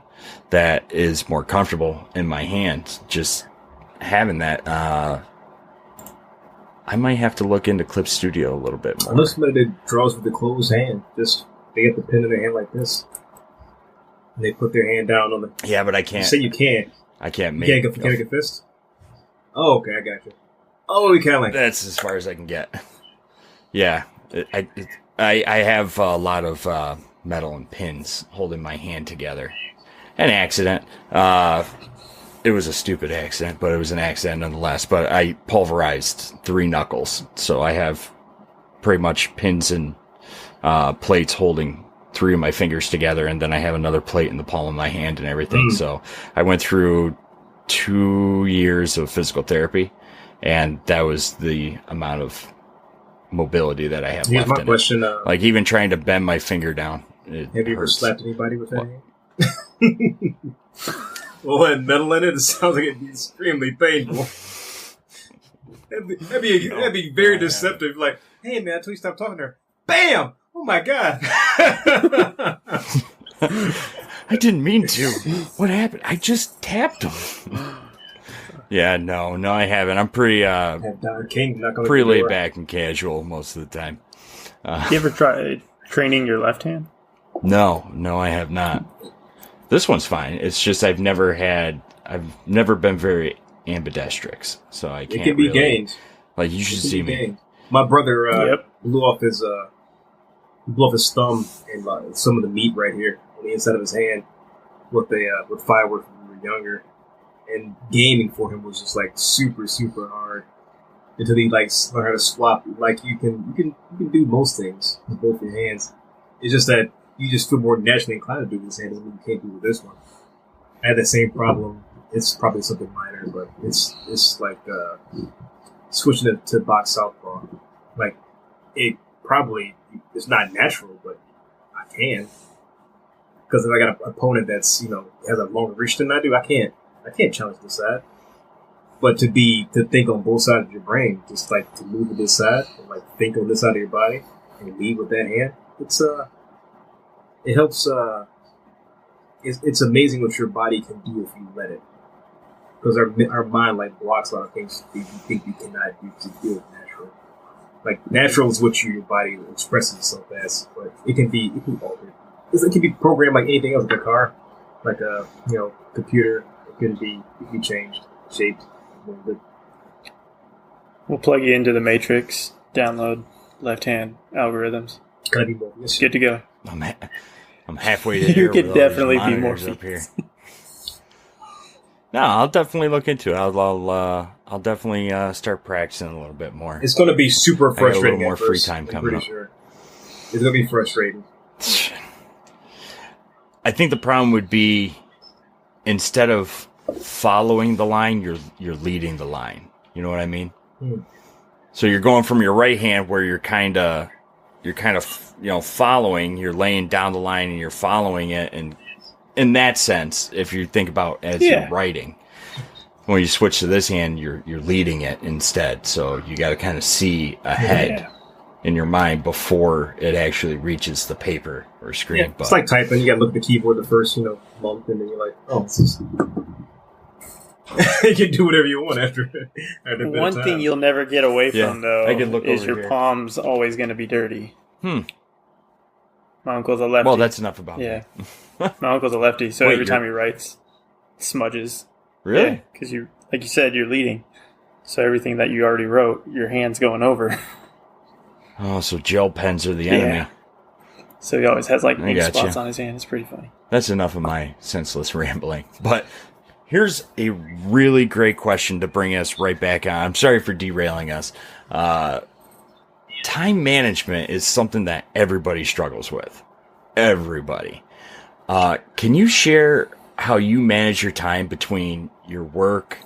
that is more comfortable in my hand. Just having that, I might have to look into Clip Studio a little bit more. Unless somebody draws with the closed hand, they get the pen in their hand like this, and they put their hand down on the. Yeah, but I can't. You say you can't. I can't make. You can't make a fist. Oh, okay, I got you. Oh, you can't like. That's as far as I can get. Yeah, I have a lot of metal and pins holding my hand together. An accident. It was a stupid accident, but it was an accident nonetheless. But I pulverized 3 knuckles, so I have pretty much pins and plates holding 3 of my fingers together, and then I have another plate in the palm of my hand and everything. So I went through 2 years of physical therapy, and that was the amount of mobility that I have left my in question, it. Like even trying to bend my finger down. Have you ever slapped anybody with that hand? Well, and metal in it sounds like it'd be extremely painful. That'd be very deceptive. Like, hey man, until you stop talking to her, bam! Oh my god! I didn't mean to. What happened? I just tapped him. Yeah, no, I haven't. I'm pretty pretty laid back and casual most of the time. You ever try training your left hand? No, I have not. This one's fine. It's just I've never been very ambidextrous, so I can't. It can be gained. Like you should see me. Gained. My brother blew off his thumb and some of the meat right here on the inside of his hand with fireworks when we were younger. And gaming for him was just like super, super hard until he like learned how to swap. Like you can do most things with both your hands. It's just that you just feel more naturally inclined to do with this hand than you can't do with this one. I had the same problem. It's probably something minor, but it's like switching it to box southpaw. Like it's not natural, but I can, because if I got an opponent that's has a longer reach than I do, I can't challenge this side. But to think on both sides of your brain, just like to move to this side and like think on this side of your body and lead with that hand, it helps. It's amazing what your body can do if you let it. Because our mind like blocks a lot of things that you think you cannot do to do it natural. Like natural is what your body expresses itself as, but it can be altered. It can be programmed like anything else, like a car, like a computer. It can be changed, shaped. We'll plug you into the Matrix. Download left-hand algorithms. Can I be more? Yes. Good to go. I'm halfway there. You could definitely be more up here. No, I'll definitely look into it. I'll definitely start practicing a little bit more. It's going to be super frustrating. I got a little more free time coming up. Sure. It's going to be frustrating. I think the problem would be instead of following the line, you're leading the line. You know what I mean? So you're going from your right hand where you're kind of following, you're laying down the line and you're following it. And in that sense, if you think about as you're writing, when you switch to this hand, you're leading it instead. So you got to kind of see ahead in your mind before it actually reaches the paper or screen. Yeah, it's like typing. You got to look at the keyboard the first, month, and then you're like, oh, this is... you can do whatever you want after One thing you'll never get away from, though, I can look is over your here. palm's always going to be dirty. My uncle's a lefty. Well, that's enough about me. My uncle's a lefty, so every time he writes, it smudges. Really? Because like you said, you're leading. So everything that you already wrote, your hand's going over. Oh, so gel pens are the enemy. Yeah. So he always has ink spots on his hand. It's pretty funny. That's enough of my senseless rambling. But here's a really great question to bring us right back on. I'm sorry for derailing us. Time management is something that everybody struggles with. Everybody. Can you share how you manage your time between your work,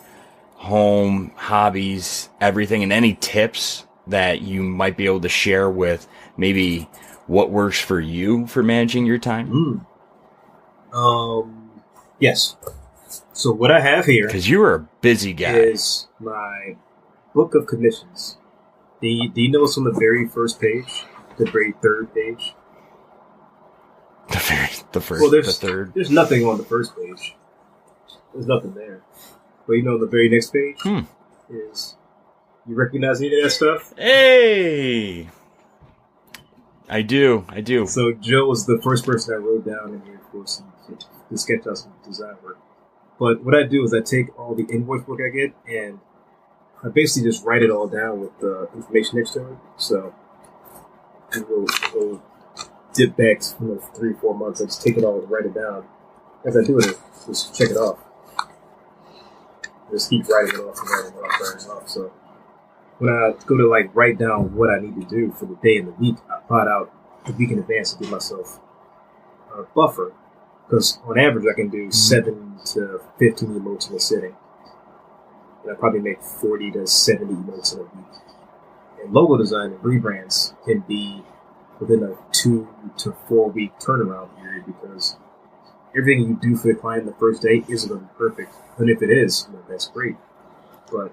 home, hobbies, everything, and any tips that you might be able to share with maybe what works for you for managing your time? Yes. So what I have here, because you are a busy guy, is my book of commissions. Do you know what's on the very first page? The very third page? The third. There's nothing on the first page. There's nothing there. But the very next page is... You recognize any of that stuff? Hey! I do. So Joe was the first person I wrote down in here, of course, to sketch out some design work. But what I do is I take all the invoice work I get, and I basically just write it all down with the information next to it. So we'll dip back 3 or 4 months. I just take it all and write it down. As I do it, just check it off. Just keep writing it off and writing it off. So when I go to write down what I need to do for the day and the week, I plot out a week in advance to give myself a buffer. Because on average, I can do 7 to 15 emotes in a sitting. And I probably make 40 to 70 emotes in a week. And logo design and rebrands can be within a 2 to 4 week turnaround period, because everything you do for the client the first day isn't going to be perfect. And if it is, that's great. But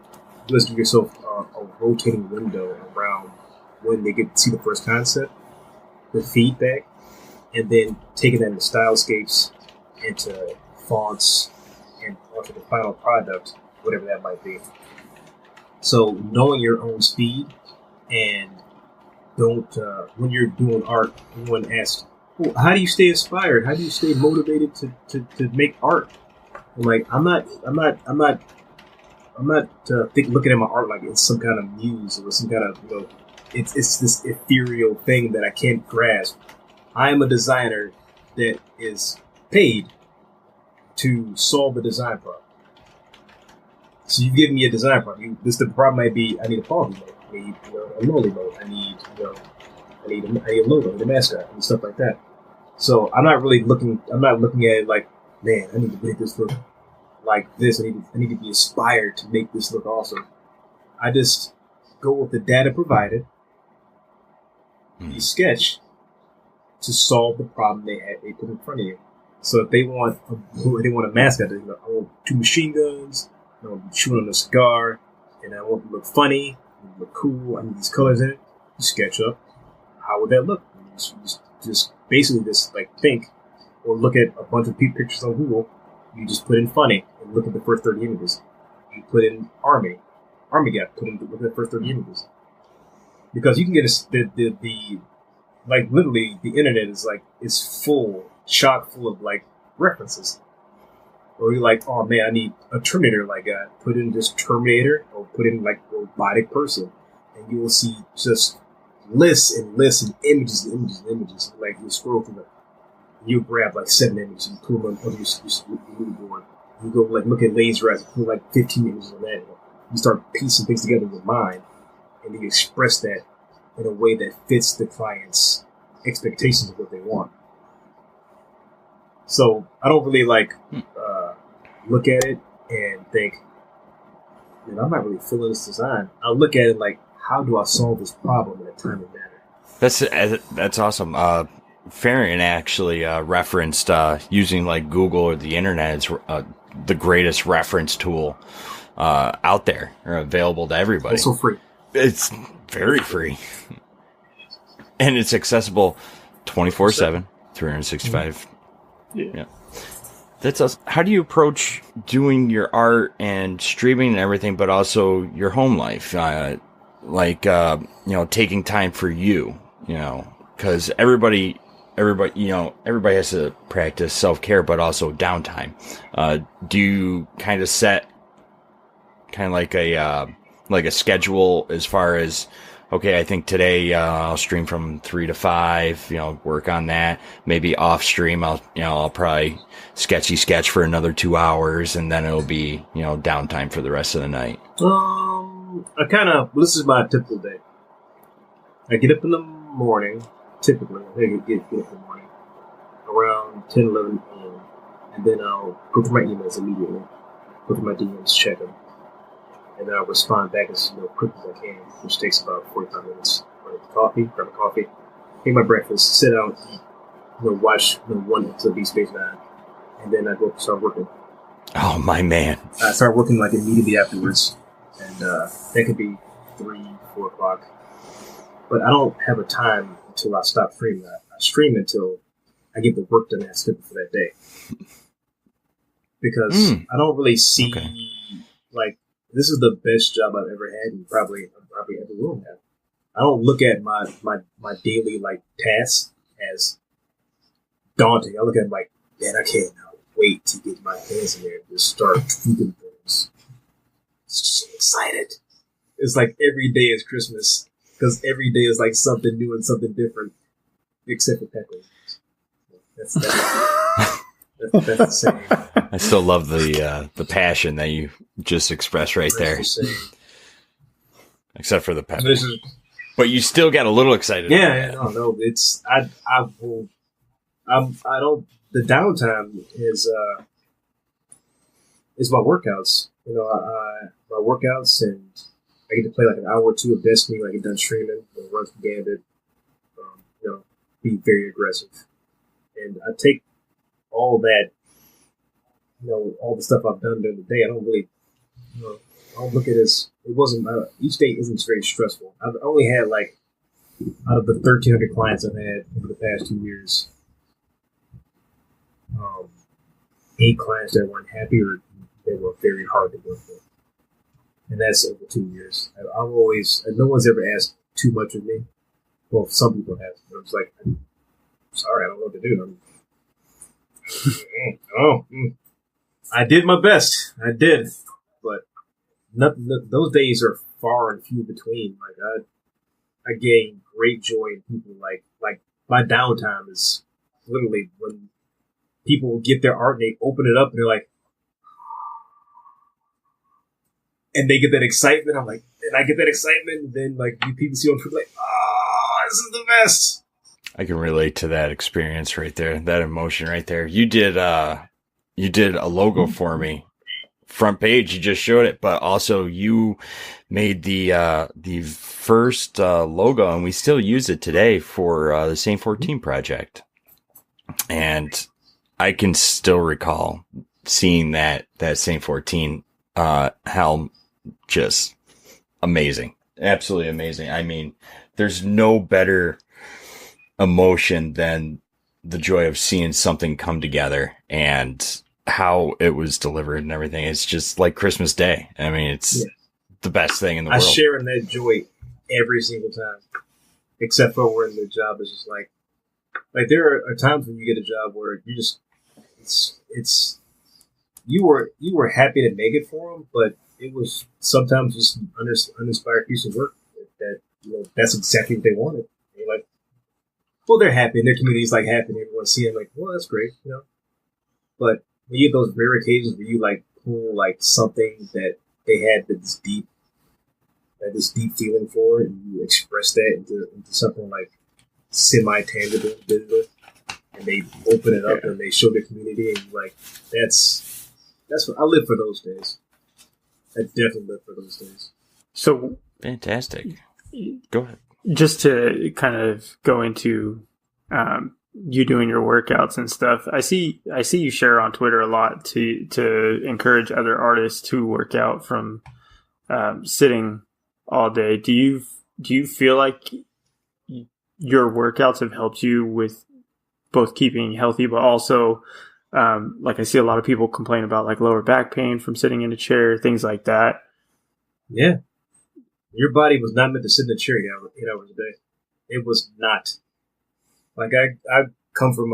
just give yourself a rotating window around when they get to see the first concept, the feedback, and then taking that into stylescapes, into fonts, and onto the final product, whatever that might be. So knowing your own speed, and don't, when you're doing art, everyone asks, well, how do you stay inspired? How do you stay motivated to make art? I'm not looking at my art like it's some kind of muse or some kind of, it's this ethereal thing that I can't grasp. I am a designer that is paid to solve the design problem. So you've given me a design problem. The problem might be, I need a poly mode, I need a molly mode, I need a logo, the mascot, and stuff like that. So I'm not looking at it like, man, I need to make this look like this. I need to be inspired to make this look awesome. I just go with the data provided, you sketch to solve the problem they put in front of you. So if they want a mascot, I want 2 machine guns, I want to chew on a cigar, and I want it to look funny, look cool, I need these colors in it. You sketch up, how would that look? You just basically think, or look at a bunch of pictures on Google. You just put in funny and look at the first 30 images. You put in army guy, look at the first 30 images. Because you can get literally the internet is chock full of references. Or you're like, oh man, I need a Terminator guy. Put in just Terminator, or put in robotic person, and you will see just lists and lists and images and images and images. You scroll through them, you grab 7 images, you put them on your mood board. You go look at laser eyes, put 15 images on that. You start piecing things together in your mind, and then you express that in a way that fits the client's expectations of what they want. So I don't really look at it and think, man, I'm not really feeling this design. I'll look at it like, how do I solve this problem in a timely manner? That's awesome. Farian actually referenced using like Google or the internet as the greatest reference tool out there or available to everybody. Also free. It's very free. And it's accessible 24/7, 365. Yeah. That's us. How do you approach doing your art and streaming and everything, but also your home life? Taking time for you, because everybody, everybody has to practice self-care, but also downtime. Do you kind of set kind of like a schedule as far as, okay, I think today, I'll stream from 3 to 5, work on that. Maybe off stream, I'll probably sketch for another 2 hours, and then it'll be, downtime for the rest of the night. This is my typical day. I get up in the morning, typically. I get up in the morning around 10, 11 a.m. And then I'll go through my emails immediately. Go through my DMs, check them. And then I'll respond back as quick as I can, which takes about 45 minutes. Grab a coffee, make my breakfast, sit down, eat, watch one episode of Deep Space Nine, and then I go start working. Oh, my man. I start working like immediately afterwards, and that could be 3, 4 o'clock. But I don't have a time until I stop streaming. I stream until I get the work done that's good for that day. Because I don't really see, this is the best job I've ever had and probably ever will have. I don't look at my daily tasks as daunting. I look at them like, man, I can't wait to get my hands in there and just start tweaking things. So excited. It's like every day is Christmas because every day is like something new and something different, except for Pepe. That's the same. I still love the passion that you just expressed right there. Except for the Pepe. But you still got a little excited. Yeah, no. It's I don't. The downtime is my workouts. My workouts, and I get to play like an hour or two of Destiny when I get done streaming. Run some Gambit. Be very aggressive, and I take all that. All the stuff I've done during the day. I don't really, I don't look at it as it wasn't. Each day isn't very stressful. I've only had out of the 1,300 clients I've had over the past 2 years, 8 clients that weren't happy or they were very hard to work with, and that's over 2 years. I've always, no one's ever asked too much of me. Well, some people have. I was like, I'm sorry, I don't know what to do. I did my best. I did, but those days are far and few between. I gain great joy in people. Like my downtime is literally when people get their art and they open it up and they're like, and they get that excitement. I'm like, and I get that excitement. And then you people see on Twitter this is the best. I can relate to that experience right there, that emotion right there. You did a logo for me, front page. You just showed it, but also you made the first logo, and we still use it today for the Saint 14 project. And I can still recall seeing that Saint 14 helm, just amazing, absolutely amazing. I mean, there's no better emotion than the joy of seeing something come together and how it was delivered and everything. It's just like Christmas Day. I mean, it's the best thing in the world. I share in that joy every single time, except for when the job is just like there are times when you get a job where you just you were happy to make it for them, but it was sometimes just an uninspired piece of work that that's exactly what they wanted. And you're like, well, they're happy and their community's happy and everyone's seeing well, that's great, But when you have those rare occasions where you pull something that they had this deep feeling for, and you express that into something semi-tangible, digital, and they open it up and they show the community, and that's That's what I live for those days. I definitely live for those days. So fantastic. Go ahead. Just to kind of go into you doing your workouts and stuff. I see you share on Twitter a lot to encourage other artists to work out from sitting all day. Do you feel like your workouts have helped you with both keeping healthy, but also like I see a lot of people complain about like lower back pain from sitting in a chair, things like that? Yeah. Your body was not meant to sit in a chair 8 hours a day. It was not. Like, I come from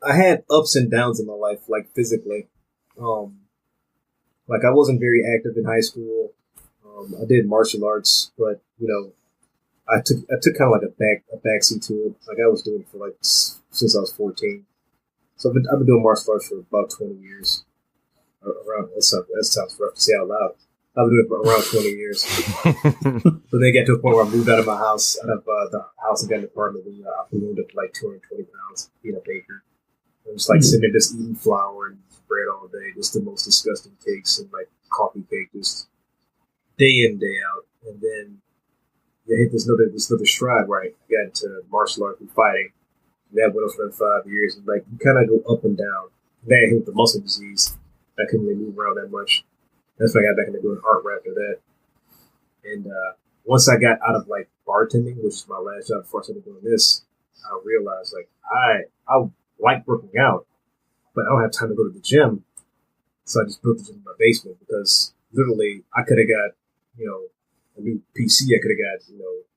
I had ups and downs in my life, like, physically. Like, I wasn't very active in high school. I did martial arts, but, I took kind of like a backseat to it. Like, I was doing it for, like, since I was 14. So I've been doing martial arts for about 20 years. Around, that sounds rough to say out loud. I've been doing it for around 20 years. But then I got to a point where I moved out of my house, out of the house and got an apartment, and I ballooned up to like 220 pounds, being a baker. I'm just like sitting there just eating flour and bread all day, just the most disgusting cakes and like coffee cake, just day in, day out. And then I hit this another stride where I got into martial arts and fighting. And that went on for 5 years. And like, you kind of go up and down. And then I hit with the muscle disease. I couldn't really move around that much. That's why I got back into doing art after that. And once I got out of like bartending, which is my last job before I started doing this, I realized like I like working out, but I don't have time to go to the gym. So I just built the gym in my basement because literally I could have got, a new PC. I could have got,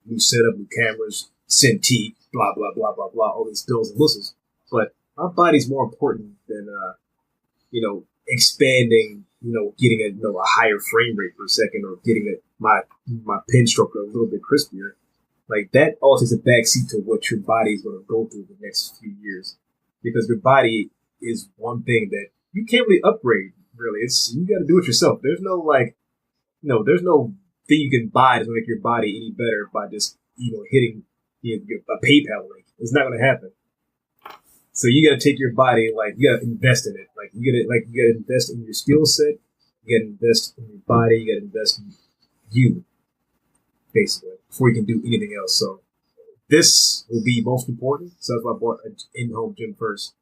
new setup, new cameras, Cintiq, blah, blah, blah, blah, blah, all these bells and whistles. But my body's more important than, expanding, getting a higher frame rate per second or getting my pen stroke a little bit crispier. Like that all takes a backseat to what your body is going to go through the next few years, because your body is one thing that you can't really upgrade. Really, you got to do it yourself. There's no there's no thing you can buy to make your body any better by just hitting a PayPal link. It's not going to happen. So you got to take your body, like you got to invest in it. Like you got to invest in your skill set. You got to invest in your body. You got to invest in you, basically, before you can do anything else. So this will be most important. So that's why I bought an in-home gym first.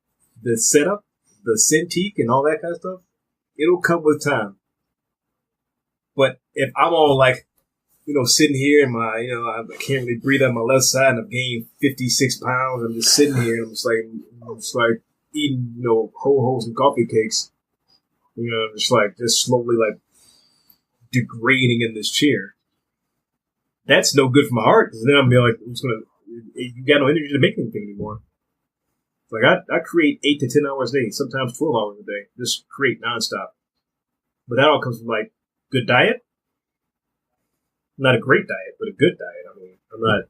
The setup, the Cintiq, and all that kind of stuff, it'll come with time. But if I'm all like, sitting here and I can't really breathe on my left side and I've gained 56 pounds. I'm just sitting here and I'm just like eating, ho-hos and coffee cakes. Just slowly like degrading in this chair. That's no good for my heart, because then I'm like, you got no energy to make anything anymore. Like I create 8 to 10 hours a day, sometimes 12 hours a day, just create nonstop. But that all comes from like good diet. Not a great diet, but a good diet. I mean, I'm not,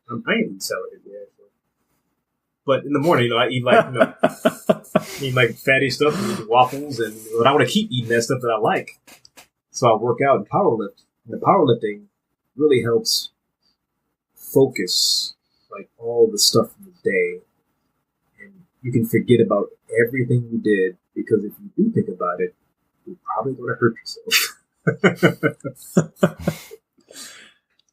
I ain't eating salad every day. But in the morning, I eat like, eat like fatty stuff, and eat waffles, but I want to keep eating that stuff that I like. So I work out and powerlift. And the powerlifting really helps focus like all the stuff in the day, and you can forget about everything you did, because if you do think about it, you're probably going to hurt yourself.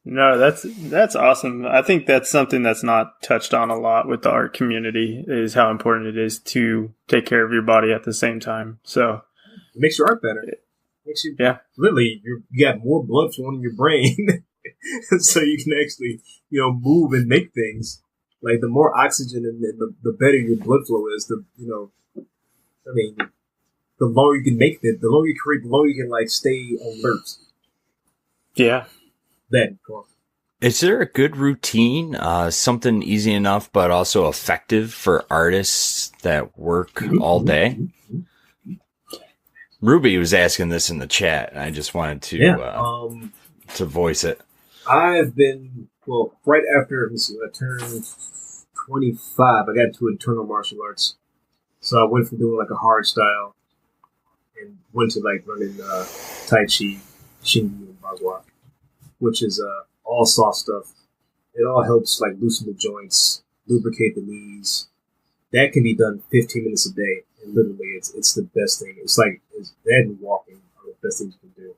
No, that's awesome. I think that's something that's not touched on a lot with the art community, is how important it is to take care of your body at the same time. So it makes your art better. It makes you, literally, you got more blood flowing in your brain, so you can actually, move and make things. Like the more oxygen and the better your blood flow is. The longer you can make it, the longer you create, the longer you can like stay alert. Yeah. Then, cool. Is there a good routine, something easy enough but also effective for artists that work all day? Ruby was asking this in the chat, and I just wanted to voice it. I've been, right after I turned 25, I got into internal martial arts. So I went from doing like a hard style and went to like learning Tai Chi, Xingyi, and Bagua, which is all soft stuff. It all helps like loosen the joints, lubricate the knees. That can be done 15 minutes a day, And literally, it's the best thing. It's like that and walking are the best things you can do.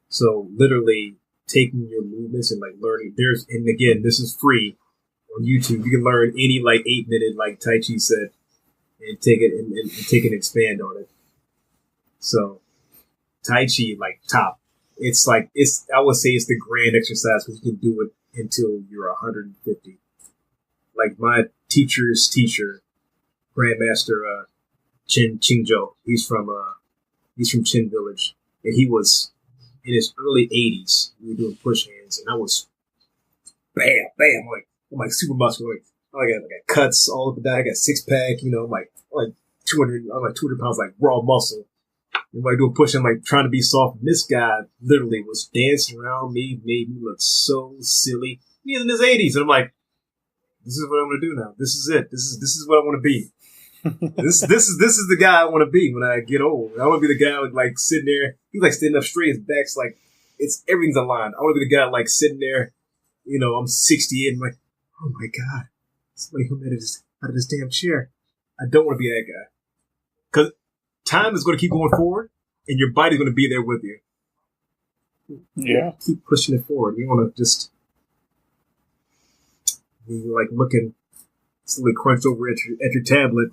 So literally taking your movements and like learning. And again, this is free on YouTube. You can learn any like 8-minute like Tai Chi set and take it and take and expand on it. So Tai Chi like top. It's like I would say it's the grand exercise because you can do it until you're 150. Like my teacher's teacher, Grandmaster Qingzhou. He's from Qin Village, and he was in his early 80s. We were doing push hands, and I was bam, bam, I'm like super muscular. I got cuts all up and down. I got 6-pack. I'm like 200. I'm like 200 pounds, like raw muscle. And when I do push, I'm like trying to be soft. And this guy literally was dancing around me, made me look so silly. He's in his 80s, and I'm like, this is what I'm gonna do now. This is it. This is what I want to be. This is the guy I want to be when I get old. I want to be the guy like sitting there. He's like standing up straight. His back's like everything's aligned. I want to be the guy like sitting there. I'm 68. I'm like, oh my god, somebody who made it out of this damn chair. I don't want to be that guy because time is going to keep going forward, and your body's going to be there with you. Yeah, keep pushing it forward. You want to just like looking, slowly crunch over at your tablet.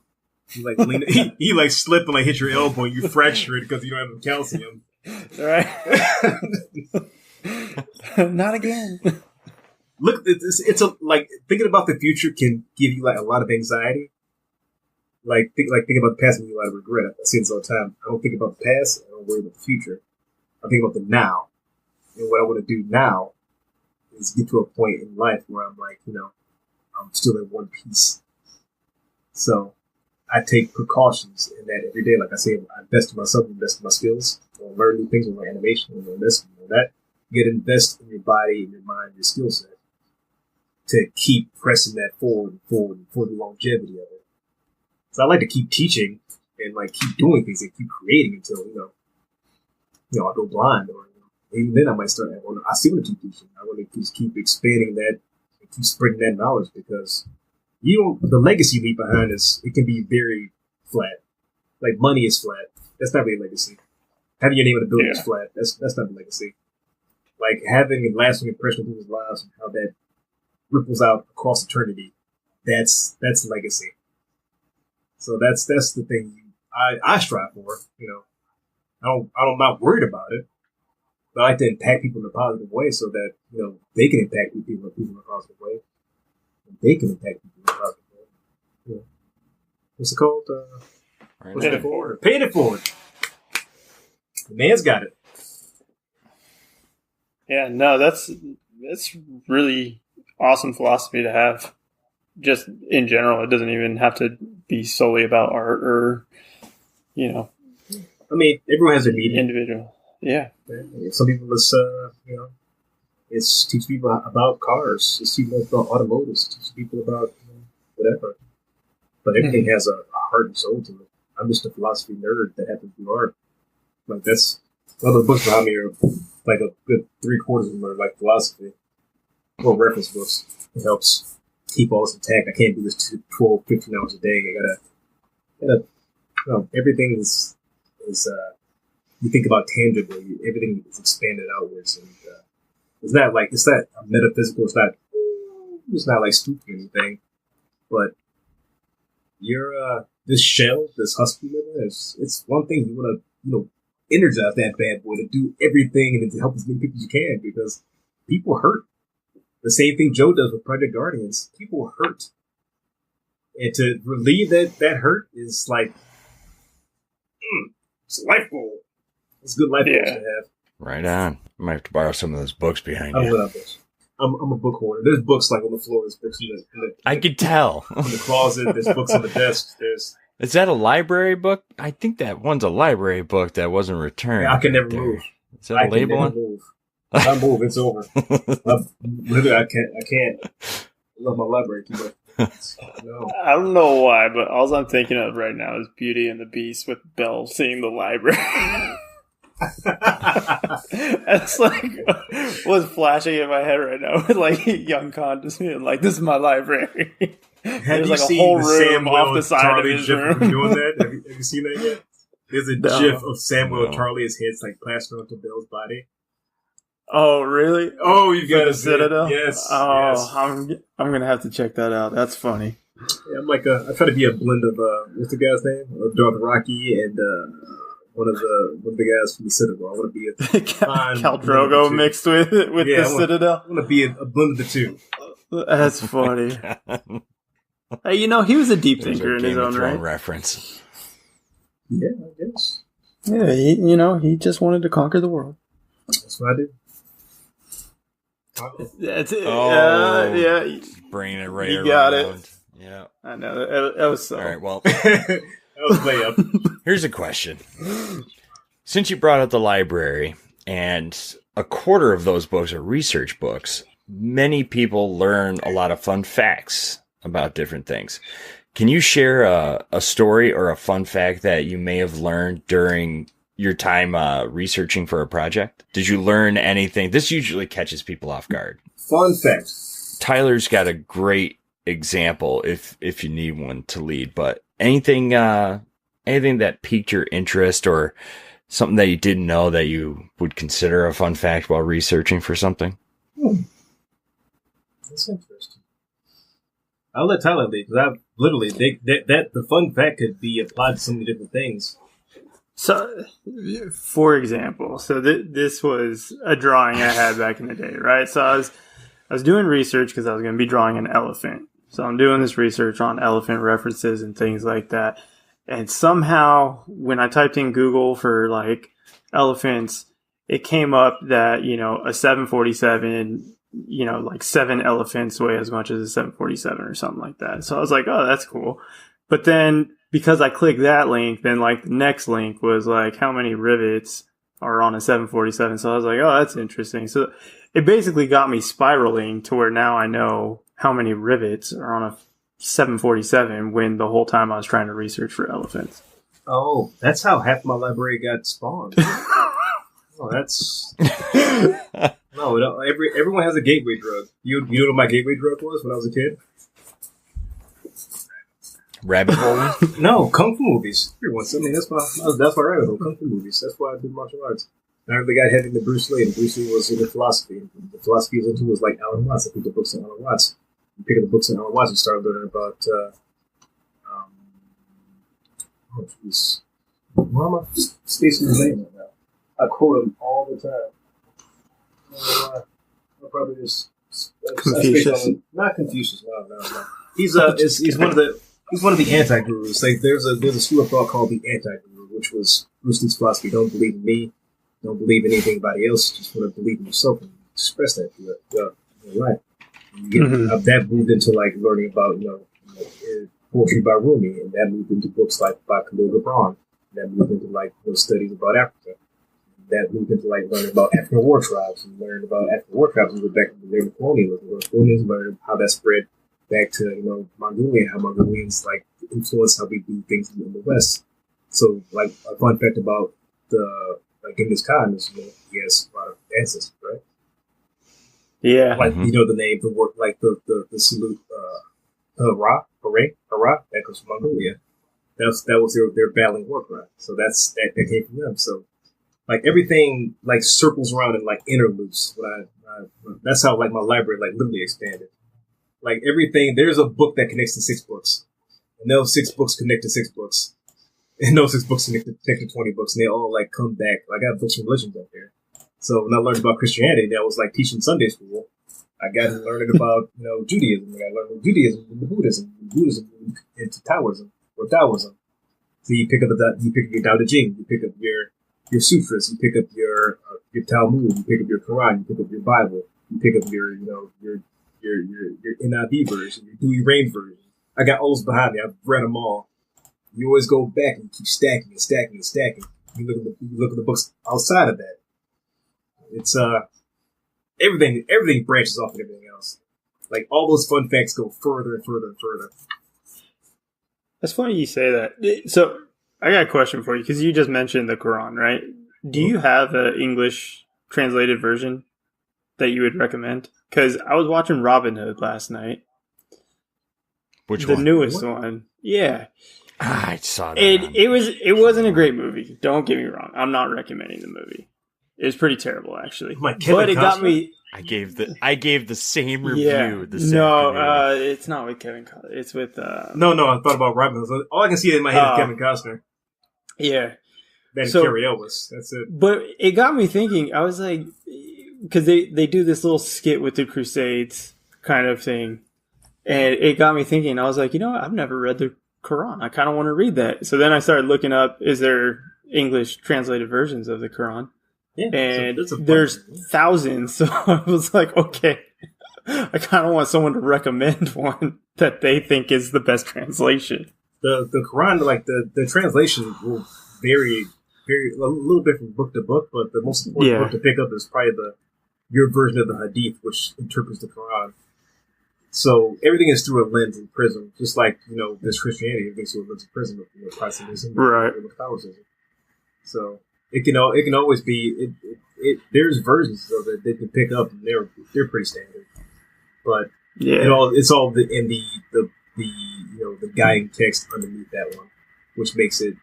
You like lean, he like slip and like hit your elbow and you fracture it because you don't have the calcium. Right. Not again. Look, it's like thinking about the future can give you like a lot of anxiety. Like think about the past and you a lot of regret. I see this all the time. I don't think about the past. I don't worry about the future. I think about the now. And what I want to do now is get to a point in life where I'm like, I'm still in one piece. So I take precautions in that every day. Like I say, I invest in myself, invest in my skills, I learn new things, I learn animation, I learn this, I learn that. You get to invest in your body, in your mind, your skill set to keep pressing that forward for the longevity of it. So I like to keep teaching and like keep doing things and keep creating until, I go blind or even then I might start. I still want to keep teaching. I want to just keep expanding that and keep spreading that knowledge because the legacy you leave behind it can be very flat. Like money is flat. That's not really a legacy. Having your name on a building is flat. That's not a legacy. Like having a lasting impression on people's lives and how that ripples out across eternity. That's legacy. So that's the thing I strive for. I'm not worried about it. But I like to impact people in a positive way so that, they can impact people in a positive way. And they can impact people in a positive way. What's it called? Paying it forward. Paying it forward. The man's got it. Yeah, no, that's really awesome philosophy to have. Just in general, it doesn't even have to be solely about art or, I mean, everyone has their medium. Individual. Yeah. Some people it's teach people about cars, it's teach people about automotives, teach people about whatever. But everything has a heart and soul to it. I'm just a philosophy nerd that happens to do art. Like that's one of the books behind me are like a good 3/4 of them are like philosophy or reference books. It helps keep all this intact. I can't do this 12, 15 hours a day. I gotta everything is you think about tangibly, everything is expanded outwards, and it's not metaphysical. It's not like spooky or anything, but you're this shell, this husk you live in. It's one thing you want to energize that bad boy to do everything and to help as many people as you can because people hurt. The same thing Joe does with Project Guardians. People hurt, and to relieve that hurt is like it's a life goal. It's a good life goal to have. Right on. I might have to borrow some of those books behind I you. love books. I'm a book hoarder. There's books like on the floor. There's books I could tell. in the closet. There's books on the desk. Is that a library book? I think that one's a library book that wasn't returned. Yeah, I can never move. Is that a label on? Move. I move. It's over. Literally, I can't. I love my library too much. No. I don't know why, but all I'm thinking of right now is Beauty and the Beast with Belle seeing the library. That's like what's flashing in my head right now with like YungKhan just being like, "This is my library." Have There's you like a seen whole the room Samuel off the side Charlie of his GIF room. of doing that? Have you seen that yet? There's a No. GIF of Samuel No. Charlie, his head's like plastered onto Bill's body. Oh, really? Oh, you've got the to see it. Citadel? Yes. Oh, yes. I'm gonna have to check that out. That's funny. Yeah, I try to be a blend of what's the guy's name? Of Darth Rocky and one of the guys from the Citadel. I want to be a fine Cal blend of the Drogo two. mixed with Yeah, the Citadel. I want to be a blend of the two. That's funny. Hey, he was a deep There's thinker a in his Game of own Thrones right. reference. Yeah, I guess. Yeah, he just wanted to conquer the world. That's what I do. That's it. Oh, yeah. Bringing it right You around. got it. Yeah. I know. That was so. All right. Well, That was layup. here's a question. Since you brought up the library, and a quarter of those books are research books, many people learn a lot of fun facts about different things. Can you share a story or a fun fact that you may have learned during your time researching for a project? Did you learn anything? This usually catches people off guard. Fun fact. Tyler's got a great example if you need one to lead, but anything that piqued your interest or something that you didn't know that you would consider a fun fact while researching for something? That's interesting. I'll let Tyler lead because I've literally that the fun fact could be applied to so many different things. So, for example, this was a drawing I had back in the day, right? So I was doing research because I was going to be drawing an elephant. So I'm doing this research on elephant references and things like that. And somehow, when I typed in Google for like elephants, it came up that, a 747, like 7 elephants weigh as much as a 747 or something like that. So I was like, oh, that's cool. But then because I clicked that link, then like the next link was like how many rivets are on a 747. So I was like, oh, that's interesting. So it basically got me spiraling to where now I know how many rivets are on a 747 when the whole time I was trying to research for elephants. Oh, that's how half my library got spawned. Oh, that's no. Everyone has a gateway drug. You know what my gateway drug was when I was a kid? Rabbit hole? No, kung fu movies. Everyone's. I mean, that's my rabbit hole. Kung fu movies. That's why I did martial arts. And I really got heavy into Bruce Lee, and Bruce Lee was into philosophy. And the philosophy he was into was like Alan Watts. I picked the books on Alan Watts. You pick up the books on Alan Watts and started learning about. Why am I spacing his name right now? I quote him all the time. I'll probably just Confucius. Not Confucius. No. He's one of the anti-gurus. Like there's a school of thought called the anti-guru, which was Bruce Lee's philosophy. Don't believe in me. Don't believe in anything anybody else. Just want to believe in yourself and express that to your life. You get, that moved into like learning about poetry by Rumi, and that moved into books like by Khalil Gibran. That moved into like studies about Africa. That moved into like learning about African war tribes and learning about African war tribes and back to the colonialism. Colonialism, learning how that spread back to Mongolia, how Mongolians like influence how we do things in the West. So like a fun fact about Genghis Khan is he has a lot of ancestors, right? Yeah. Like the name, the word, like the salute, hurrah, that comes from Mongolia. That was their battling war cry. So that came from them. So like everything like circles around in like interloops. That's how like my library like literally expanded. Like everything, there's a book that connects to 6 books, and those 6 books connect to 6 books, and those 6 books connect to 20 books, and they all like come back. I got books from religions up there. So when I learned about Christianity, that was like teaching Sunday school. I got learning about Judaism. I learned Judaism into Buddhism into Taoism or Taoism. So you pick up your Tao Te Ching, you pick up your sutras, you pick up your Talmud, you pick up your Quran, you pick up your Bible, you pick up your NIV version, your Dewey Rain version. I got all those behind me. I've read them all. You always go back and keep stacking and stacking and stacking. You look at the books outside of that. It's everything branches off of everything else. Like all those fun facts go further and further and further. That's funny you say that. So I got a question for you because you just mentioned the Quran, right? Do you have an English translated version that you would recommend? Because I was watching Robin Hood last night. Which the one? newest one. Yeah. I saw that. It wasn't a great movie. Don't get me wrong. I'm not recommending the movie. It was pretty terrible, actually. But it got me. I gave the same review. Yeah. No, it's not with Kevin Costner. It's with. No, I thought about Robin. All I can see in my head is Kevin Costner. Yeah. Then Carrie Ellis. That's it. But it got me thinking. I was like, because they do this little skit with the Crusades kind of thing, and it got me thinking. I was like, I've never read the Quran. I kind of want to read that. So then I started looking up, is there English translated versions of the Quran? Yeah, and there's thousands. So I was like, okay, I kind of want someone to recommend one that they think is the best translation. The Quran, like the translation will vary a little bit from book to book, but the most important book to pick up is probably your version of the Hadith, which interprets the Quran. So everything is through a lens and prism, just like there's Christianity, everything's through a lens and prism of Protestantism, right? With Catholicism. So it can always be there's versions of it they can pick up, and they're pretty standard. But it's all in the guiding text underneath that one, which makes it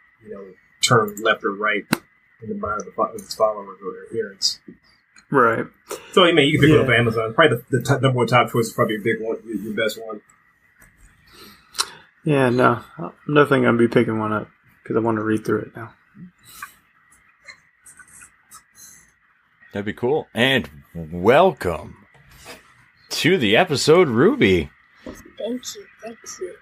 turn left or right in the mind of its followers or adherents. Right. So you can pick it up on Amazon. Probably the number one top choice is probably your big one, your best one. Yeah, no, I'm definitely gonna be picking one up because I want to read through it now. That'd be cool. And welcome to the episode, Ruby. Thank you.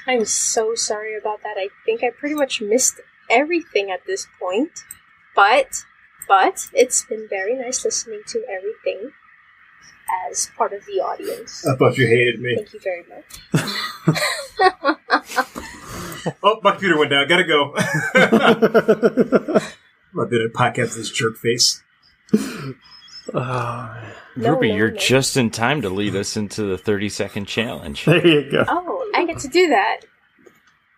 I'm so sorry about that. I think I pretty much missed everything at this point, but it's been very nice listening to everything as part of the audience. I thought you hated me. Thank you very much. Oh, my computer went down. Gotta go. I'm not doing a podcast this jerk face. Ruby, you're just in time to lead us into the 30-second challenge. There you go. Oh, I get to do that.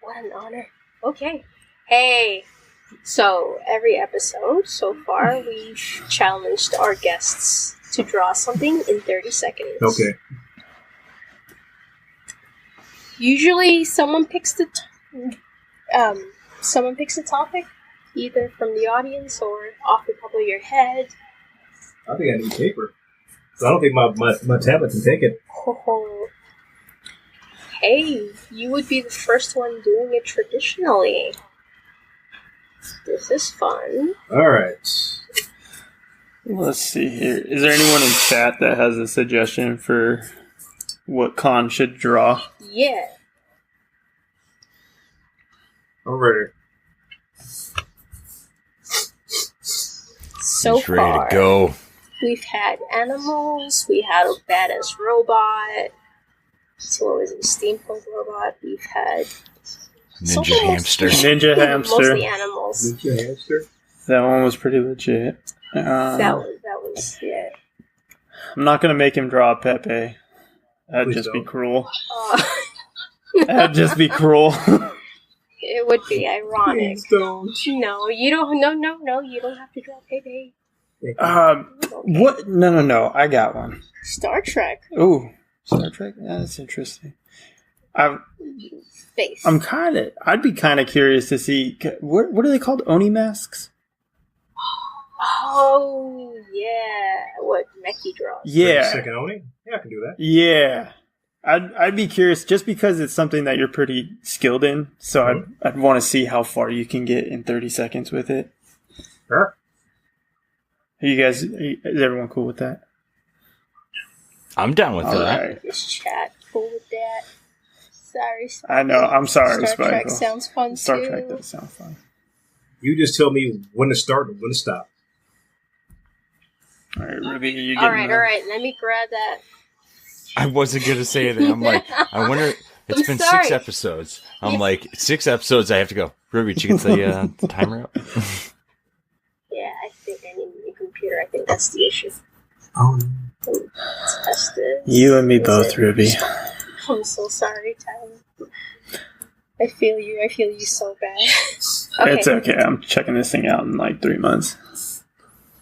What an honor. Okay. Hey. So, every episode so far, we've challenged our guests to draw something in 30 seconds. Okay. Usually, someone picks the topic, either from the audience or off the top of your head. I think I need paper. So I don't think my tablet can take it. Oh. Hey, you would be the first one doing it traditionally. This is fun. Alright. Let's see here. Is there anyone in chat that has a suggestion for what Khan should draw? Yeah. I'm ready. So He's ready far, to go. We've had animals, we had a badass robot, so what was it, a steampunk robot, we've had Ninja hamster. Ninja hamster. Mostly animals. Ninja hamster? That one was pretty legit. That was, yeah. I'm not going to make him draw a Pepe. That'd Please just don't. be cruel. That'd just be cruel. It would be ironic. Please don't. No, you don't, no, you don't have to draw Pepe. What? No. I got one. Star Trek. Ooh, Star Trek? Yeah, that's interesting. Space. I'd be kind of curious to see, what are they called? Oni masks? Oh, yeah. What Meki draws. Yeah. Second Oni? Yeah, I can do that. Yeah. I'd be curious just because it's something that you're pretty skilled in. So I'd want to see how far you can get in 30 seconds with it. Sure. Is everyone cool with that? I'm down with All that. right. This chat cool with that. Sorry, Spike. I know. I'm sorry, Star Trek Spike. sounds fun Star too. Trek does sound fun. You just tell me when to start and when to stop. All right, Ruby, you get. All right. Let me grab that. I wasn't going to say that. I'm like, I wonder. It's been sorry. 6 episodes. I'm like, 6 episodes. I have to go. Ruby, did you get the timer up? Yeah, I think I need a new computer. I think that's the issue. Oh. Let's test this. You and me Is both, it- Ruby. I'm so sorry, Tyler. I feel you so bad. It's okay. I'm checking this thing out in like 3 months.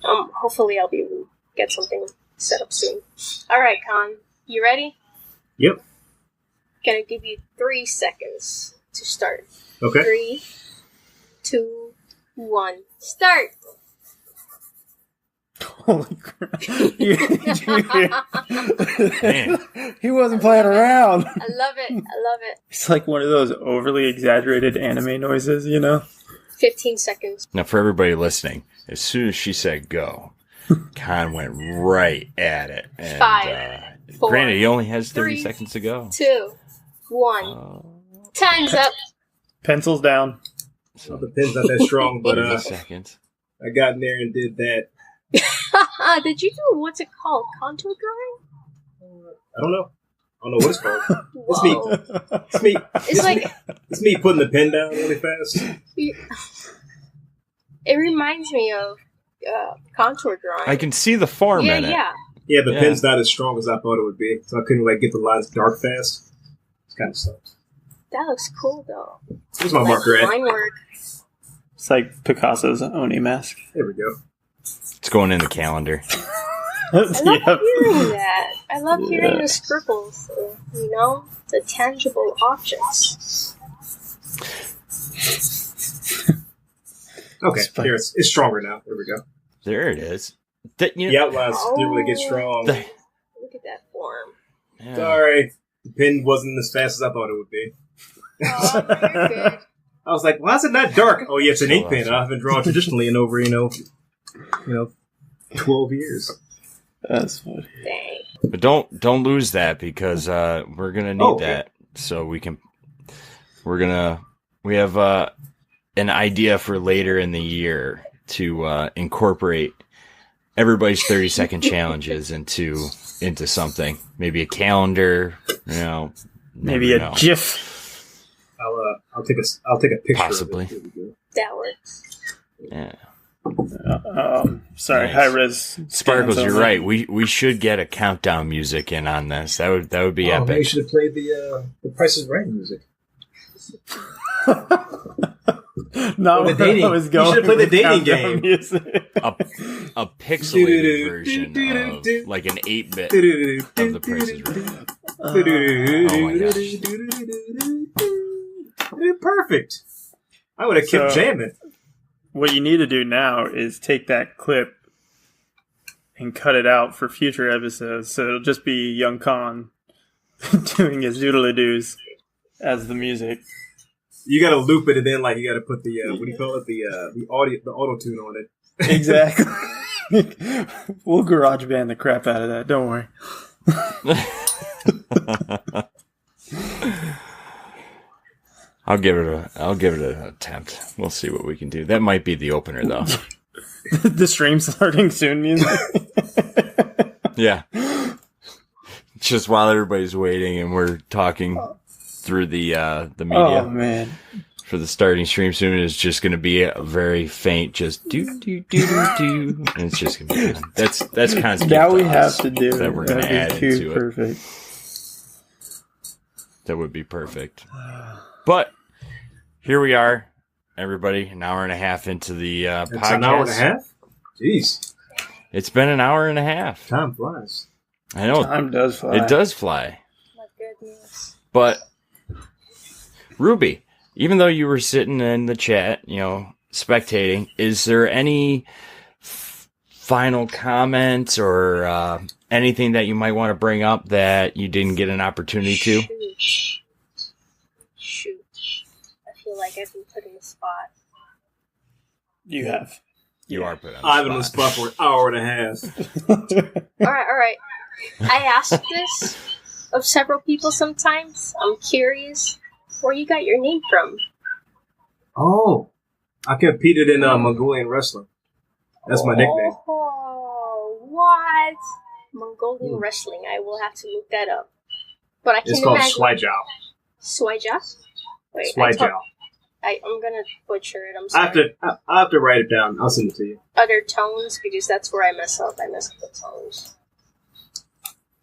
Hopefully I'll be able to get something set up soon. Alright, Khan. You ready? Yep. Gonna give you 3 seconds to start. Okay. 3, 2, 1, start! Holy crap. Man. He wasn't playing around. I love it. I love it. It's like one of those overly exaggerated anime noises, you know? 15 seconds. Now, for everybody listening, as soon as she said go, Khan went right at it. And, 5, 4, granted, he only has 30 3, seconds to go. 2, 1. Time's up. Pencils down. Well, the pen's not that strong, but 30 seconds. I got in there and did that. Did you do what's it called? Contour drawing? I don't know. I don't know what it's called. Whoa. It's me. It's like It's me putting the pen down really fast. it reminds me of contour drawing. I can see the form in it. Yeah. Yeah, the Yeah. pen's not as strong as I thought it would be, so I couldn't get the lines dark fast. It's kind of sucks. That looks cool though. Where's my Like marker at? line work. It's like Picasso's Oni mask. There we go. It's going in the calendar. I love Yep. hearing that. I love hearing Yeah. the scribbles, the tangible objects. Okay, here it's stronger now. There we go. There it is. That, you The know, outlines didn't really get strong. the- Look at that form. yeah. Sorry, the pen wasn't as fast as I thought it would be. Oh, you're good. I was like, why is it not dark? Oh, yeah, it's an ink pen. I've been drawing traditionally in over 12 years. That's funny. Dang. But don't lose that because we're gonna need that so we have an idea for later in the year to incorporate everybody's 30-second challenges into something. Maybe a calendar, Maybe never a know. GIF. I'll take a picture. Possibly. Of it. Here we go. That works. Yeah. Sorry, Nice. high res. Sparkles, scans you're only. right. We should get a countdown music in on this. That would be Oh, maybe you epic. should have played the Price is Right music. Not Or the where dating- I was you going. should've played the with dating countdown game. music. A pixelated version of like an 8-bit of the Price is Right. Oh my gosh. Perfect. I would have kept So- jamming. What you need to do now is take that clip and cut it out for future episodes. So it'll just be YungKhan doing his doodle-doos as the music. You got to loop it, and then you got to put the what do you call it? The auto tune on it. Exactly. We'll garage band the crap out of that. Don't worry. I'll give it an attempt. We'll see what we can do. That might be the opener though. The stream starting soon music. Yeah. Just while everybody's waiting and we're talking through the media Oh man. for the starting stream soon, it's just going to be a very faint, just do do do do do, and it's just going to be that's kind of Now we have to do that we're going to add That'd be into it. perfect. That would be perfect. But here we are, everybody, an hour and a half into the It's podcast. an hour and a half. Jeez, It's been an hour and a half. time flies. I know Time does fly. it does fly. My goodness. But Ruby, even though you were sitting in the chat, spectating, is there any final comments or anything that you might want to bring up that you didn't get an opportunity to? Shoot. I feel like I've been put in the spot. You have. You are put on I've been on the the spot. spot for an hour and a half. Alright. I asked this of several people sometimes. I'm curious where you got your name from. Oh, I competed in Mongolian wrestling. That's my nickname. Oh, what? Mongolian wrestling. I will have to look that up. But I can It's called imagine. Swijiao. Swijiao? Wait, Swijiao. I'm gonna butcher it. I'm I sorry. have to write it down. I'll send it to you. Other tones, because that's where I mess up. I mess up the tones.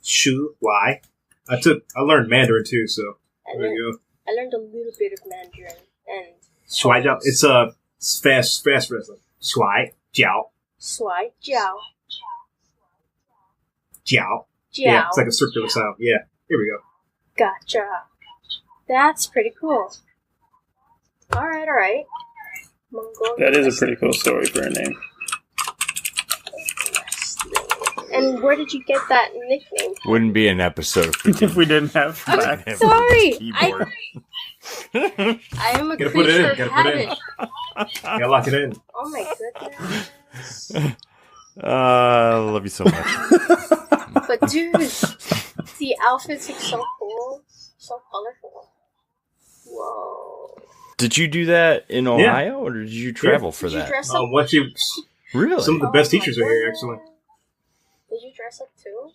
Shu Wai. I learned Mandarin too, so there you go. I learned a little bit of Mandarin and Swijiao. It's fast wrestling. Swijiao. Swai Jiao. Jiao. Jiao. Yeah, it's like a circular sound. Yeah. Here we go. Gotcha. That's pretty cool. Alright. That is a pretty cool story for a name. And where did you get that nickname from? Wouldn't be an episode If we didn't have I'm facts. sorry. keyboard. I am a Gotta put it in, creature of gotta put it in. habit. Gotta lock it in. Oh my goodness. I love you so much. But dude, the outfits are so cool. So colorful. Whoa. Did you do that in Ohio, or did you travel for Did you that? dress up? Once you, Really? some of the best Oh my teachers are here, God. actually. Did you dress up too?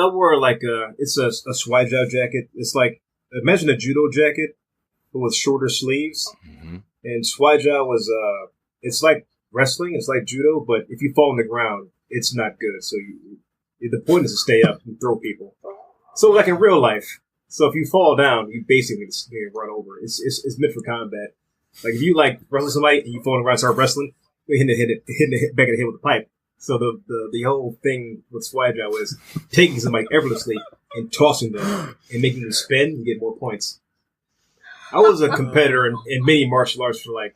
I wore like it's a SWIJAO jacket. It's like, imagine a judo jacket, but with shorter sleeves. Mm-hmm. And SWIJAO was, it's like wrestling, it's like judo, but if you fall on the ground, it's not good. So the point is to stay up and throw people. So like in real life, so if you fall down, you basically just run over. It's meant for combat. Like if you like wrestle somebody and you fall on the ground and start wrestling, you're hitting the back of the head with a pipe. So the whole thing with SWIJAO is taking somebody effortlessly and tossing them and making them spin and get more points. I was a competitor in many martial arts for like,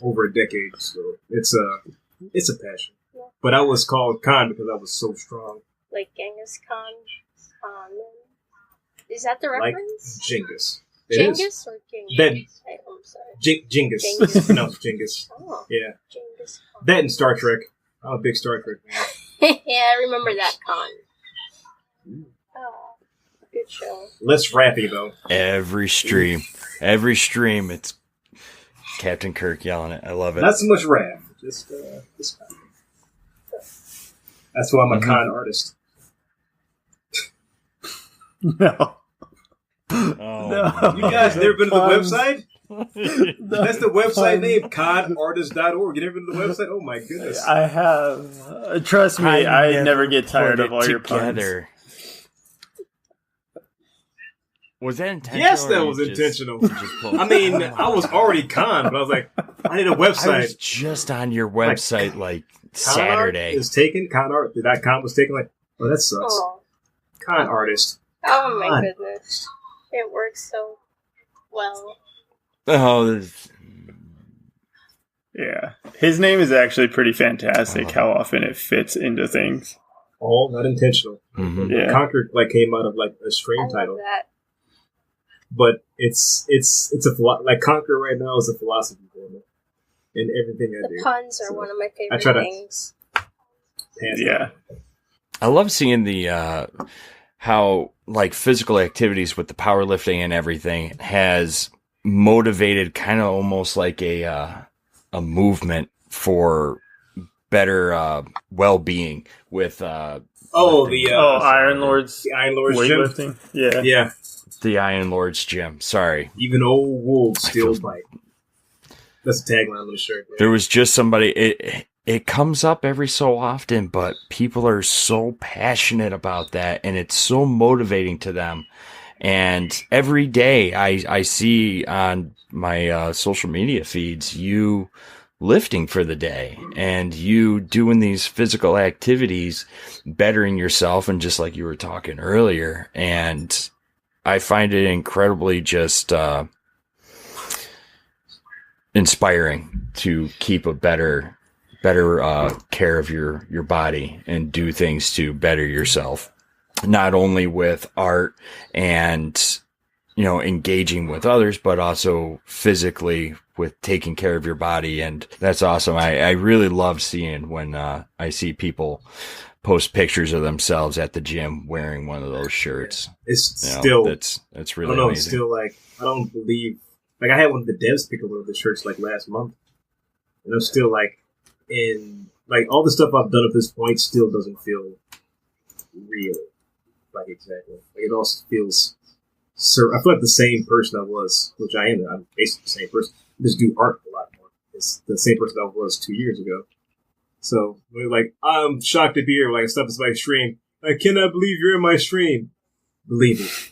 over a decade. So it's a passion. But I was called Khan because I was so strong. Like Genghis Khan. Is that the Like reference? Genghis. It is. Genghis or Genghis? That- I'm sorry. Genghis. Genghis. It's pronounced Genghis. Oh, Yeah. Genghis Khan. That and Star Trek. I'm a big Star Trek fan. Yeah, I remember that Khan. Oh, good show. Less rappy, though. Every stream, it's Captain Kirk yelling it. I love it. Not so much rap. Just Khan. That's why I'm a con artist. No. Oh, No. You guys never been to the Puns. website? That's the website name, conartist.org. You never been to the website? Oh my goodness. I have. Trust me, I never get tired put of all it your puns. together. Was that intentional? Yes, that or was you just- intentional. you just pulled- I mean, I was already con, but I was like, I need a I was website. just on your website like Con art Saturday. is taken. Con art. That con was taken. Like, oh, that sucks. Oh, Con artist. oh my God. goodness. It works so well. Oh, this- Yeah. His name is actually pretty fantastic how often it fits into things. All not intentional. mhm. Yeah. Conquer came out of like a I stream love title, that. but it's like Conquer right now is a philosophy for me in everything I The do. puns are So, one of my I try favorite to- things. Pass Yeah. I love seeing the how like physical activities with the powerlifting and everything has motivated kind of almost like a movement for better well-being with Oh, lifting. the Iron Lord's the Iron Lord's gym. weightlifting. Yeah. Yeah, the Iron Lord's gym. Sorry. even old wolves still feel- bite. That's a tagline on the shirt. Man. There was just somebody it comes up every so often, but people are so passionate about that and it's so motivating to them. And every day I see on my social media feeds you lifting for the day and you doing these physical activities, bettering yourself. And just like you were talking earlier, and I find it incredibly just, inspiring to keep a better care of your body and do things to better yourself, not only with art and engaging with others, but also physically with taking care of your body. And that's awesome. I really love seeing when I see people post pictures of themselves at the gym wearing one of those shirts. It's You know, still. that's I really don't know. It's amazing. still like I don't believe. Like I had one of the devs pick up one of the shirts like last month, and I'm still like in like all the stuff I've done at this point still doesn't feel real. Like exactly. Like it also feels. I feel like the same person I was, which I am. I'm basically the same person. I just do art a lot more. It's the same person I was 2 years ago. So we're like, I'm shocked to be here. Like stuff is my stream. I cannot believe you're in my stream. Believe it.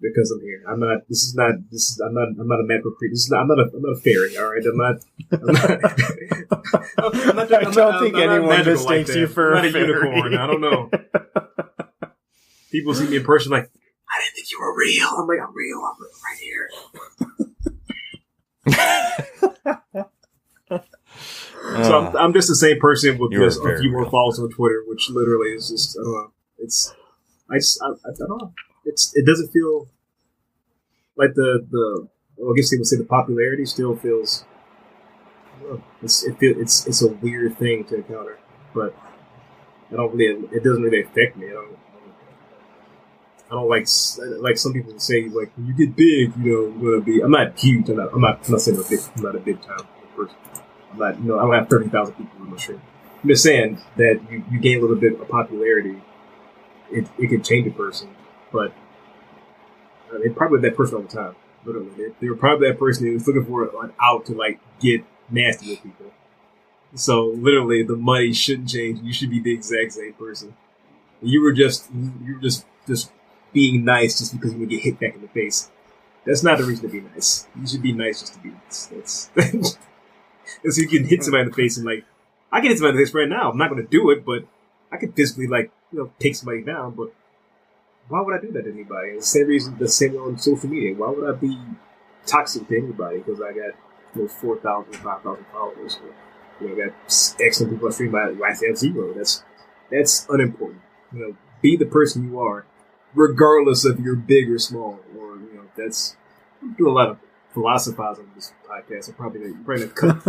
Because I'm here. I'm not a magical creature. I'm not a fairy, all right? I'm not I don't think anyone magical mistakes like you that. for I'm not a a fairy. unicorn. I don't know. People see me in person like, I didn't think you were real. I'm like, I'm real. I'm right here. So I'm just the same person with just a few more followers on Twitter, which literally is just, I don't know. I don't know. It doesn't feel like I guess they would say the popularity still feels, I don't know, it's a weird thing to encounter, but it doesn't really affect me. I don't like some people say, like, when you get big, you're gonna be. I'm not huge. I'm not saying I'm not a big time person. I'm not. I don't have 30,000 people on my stream. I'm just saying that you gain a little bit of popularity. It can change a person, but they're probably that person all the time. Literally, they were probably that person who was looking for an out to like get nasty with people. So literally, the money shouldn't change. You should be the exact same person. You were just being nice just because you would get hit back in the face. That's not the reason to be nice. You should be nice just to be nice. That's so you can hit somebody in the face and like, I can hit somebody in the face right now. I'm not going to do it, but I could physically take somebody down. But why would I do that to anybody? And the same way on social media. Why would I be toxic to anybody because I got 4,000, 5,000 followers? I got excellent people on stream by I have 0. That's unimportant. Be the person you are, regardless if you're big or small. Or I'm doing a lot of philosophizing on this podcast. You're gonna cut.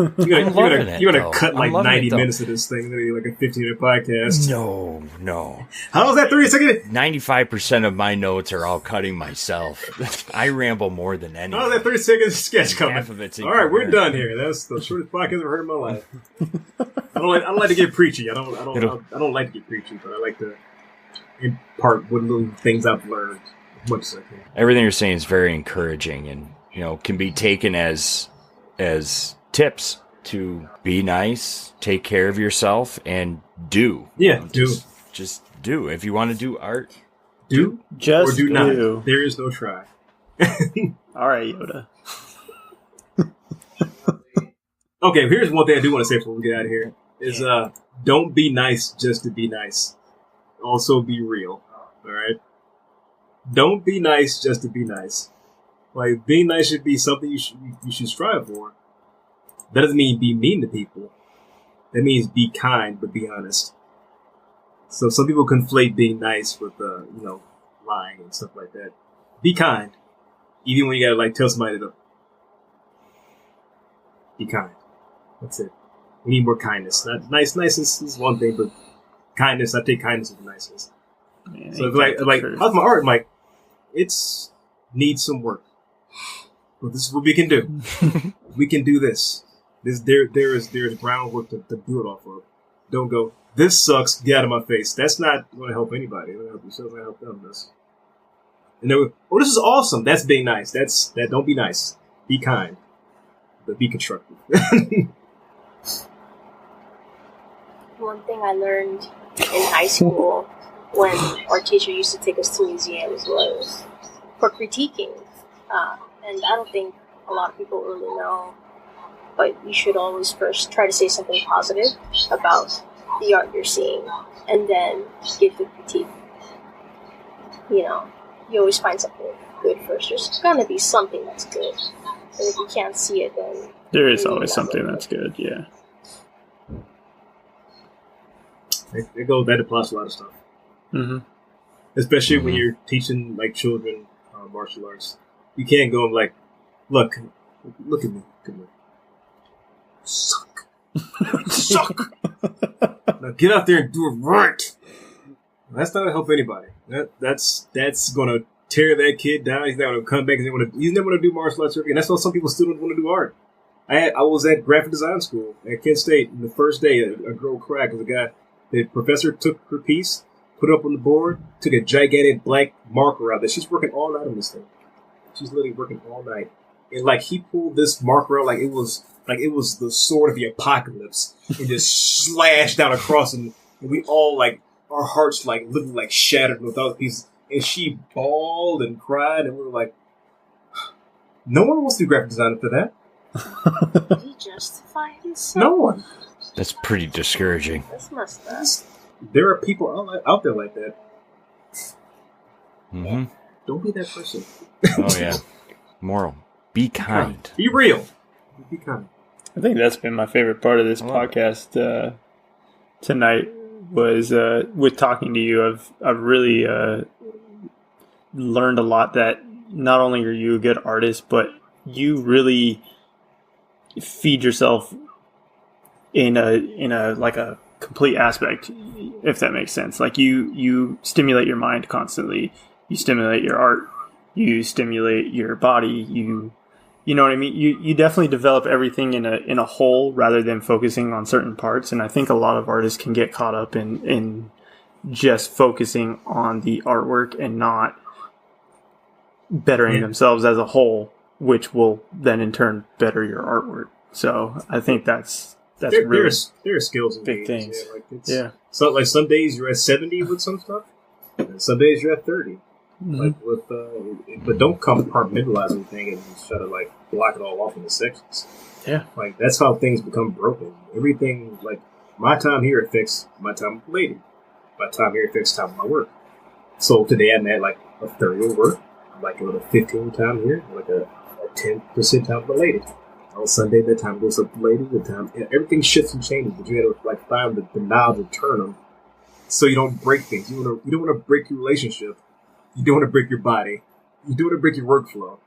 You're gonna cut like 90 minutes of this thing, like a 15-minute podcast. No. How was that 30 seconds? 95% of my notes are all cutting myself. I ramble more than anyone. How was that 30 seconds sketch coming? Half of it's all right, we're done here. That's the shortest podcast I've ever heard in my life. I don't like to get preachy. I don't like to get preachy, but I like to impart what little things I've learned as much as I can. Everything you're saying is very encouraging, and can be taken as tips to be nice, take care of yourself, and do. Yeah, just do. If you want to do art, do just or do not. There is no try. All right, Yoda. Okay, here's one thing I do want to say before we get out of here: is don't be nice just to be nice. Also, be real. All right. Don't be nice just to be nice. Like, being nice should be something you should strive for. That doesn't mean be mean to people. That means be kind, but be honest. So some people conflate being nice with, lying and stuff like that. Be kind. Even when you gotta, tell somebody to be kind. That's it. We need more kindness. Not niceness is one thing, but kindness, I take kindness with niceness. Man, so how's my art? Mike? It's needs some work. But this is what we can do. We can do this. There's groundwork to do it off of. Don't go, this sucks, get out of my face. That's not going to help anybody. It's going to help yourself, it's going to help them. And they go, oh, this is awesome. That's being nice. Don't be nice. Be kind. But be constructive. One thing I learned in high school when our teacher used to take us to museums was for critiquing. And I don't think a lot of people really know, but you should always first try to say something positive about the art you're seeing, and then give the critique. You always find something good first. There's gonna be something that's good, and if you can't see it, then there is always something that's good. Yeah. That applies to a lot of stuff. Mm-hmm. Especially when you're teaching children martial arts. You can't go like, look at me. Look at me. Suck. Now get out there and do it right. That's not going to help anybody. That's going to tear that kid down. He's not going to come back. He's never going to do martial arts again. That's why some people still don't want to do art. I was at graphic design school at Kent State, and the first day a girl cried because the professor took her piece, put it up on the board, took a gigantic black marker out there. She's working all night on this thing. She's literally working all night. And he pulled this marker out like it was the sword of the apocalypse and just slashed down across, and we all our hearts literally shattered without pieces. And she bawled and cried, and we were like, no one wants to do graphic design after that. Did he justify himself? No one. That's pretty discouraging. That's messed up. There are people out there like that. Mm-hmm. Don't be that person. Oh yeah. Moral. Be kind. Be real. Be kind. I think that's been my favorite part of this podcast tonight was with talking to you. I've really learned a lot that not only are you a good artist, but you really feed yourself in a like a complete aspect, if that makes sense. Like you stimulate your mind constantly. You stimulate your art. You stimulate your body. You know what I mean? You definitely develop everything in a whole rather than focusing on certain parts. And I think a lot of artists can get caught up in just focusing on the artwork and not bettering themselves as a whole, which will then in turn better your artwork. So I think that's really there are skills in big games, things. So like some days you're at 70 with some stuff, and some days you're at 30. Mm-hmm. Like with, but don't compartmentalize anything and just try to like block it all off into sections. Yeah, like that's how things become broken. Everything like my time here affects my time with lady. My time here affects time with my work. So today I'm at like a 30 at work. I'm like at a 15 time here, like a 10% time with lady. On Sunday, the time goes up later. The time everything shifts and changes, but you got to like find the knobs and turn them so you don't break things. You don't want to break your relationship. You don't want to break your body. You don't want to break your workflow.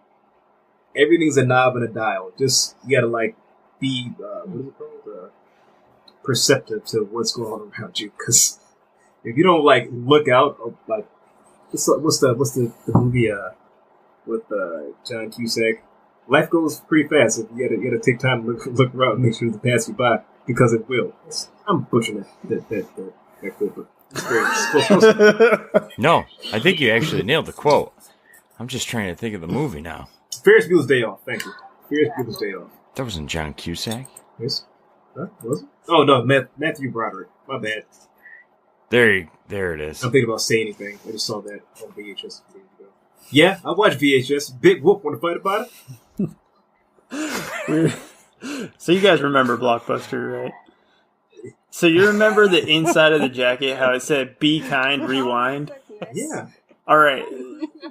Everything's a knob and a dial. Just you got to like be what is it called? Perceptive to what's going on around you. Because if you don't like look out, like what's the movie with John Cusack? Life goes pretty fast. If you gotta take time to look around and make sure it pass you by, because it will. I'm pushing that clip. No, I think you actually nailed the quote. I'm just trying to think of the movie now. Ferris Bueller's Day Off. Thank you. Ferris Bueller's Day Off. That wasn't John Cusack. Yes. Huh? Was it? Oh no, Matthew Broderick. My bad. There it is. I'm thinking about saying anything. I just saw that on VHS. Yeah, I watched VHS. Big Whoop. Want to fight about it? So you guys remember Blockbuster, right? So you remember the inside of the jacket, how it said "Be kind, rewind"? Yeah. All right.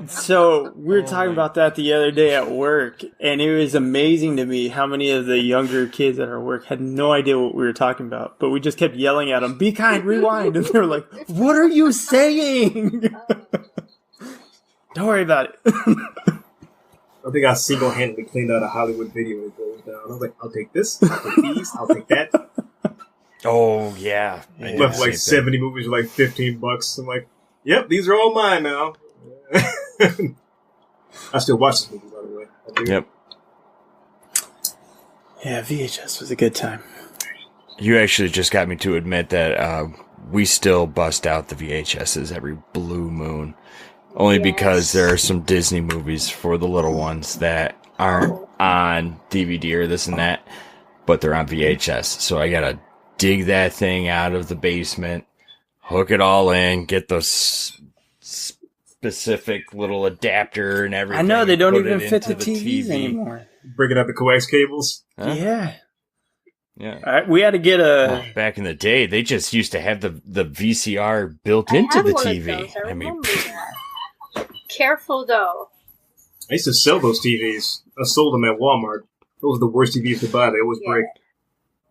So we were talking about that the other day at work, and it was amazing to me how many of the younger kids at our work had no idea what we were talking about, but we just kept yelling at them, "Be kind, rewind," and they were like, "What are you saying?" Don't worry about it. I think I single-handedly cleaned out a Hollywood video that goes down. I was like, I'll take this, I'll take these, I'll take that. Oh, yeah. I left like 70 movies for like $15. I'm like, yep, these are all mine now. I still watch this movie, by the way. Yep. Yeah, VHS was a good time. You actually just got me to admit that we still bust out the VHSs every blue moon. Only because there are some Disney movies for the little ones that aren't on DVD or this and that, but they're on VHS. So I gotta dig that thing out of the basement, hook it all in, get those specific little adapter and everything. I know, they don't even fit the TVs anymore. Breaking out the coax cables. Huh? Yeah. Yeah. We had to get a... Well, back in the day, they just used to have the VCR built into the TV. I mean, careful though. I used to sell those TVs. I sold them at Walmart. Those are the worst TVs to buy. They always break.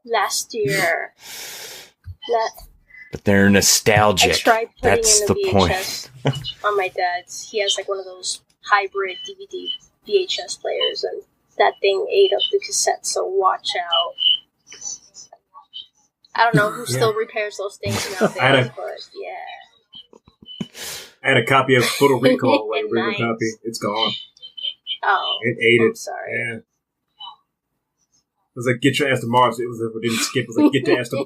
Last year. But they're nostalgic. I tried putting That's in the the point. VHS on my dad's. He has like one of those hybrid DVD VHS players, and that thing ate up the cassette, so watch out. I don't know who still repairs those things nowadays, but yeah. I had a copy of Total Recall, like original Nice. copy. It's gone. Oh. It ate I'm it. sorry. Yeah. It was like, get your ass to Mars. It was like, we didn't skip. It was like, get your ass to... I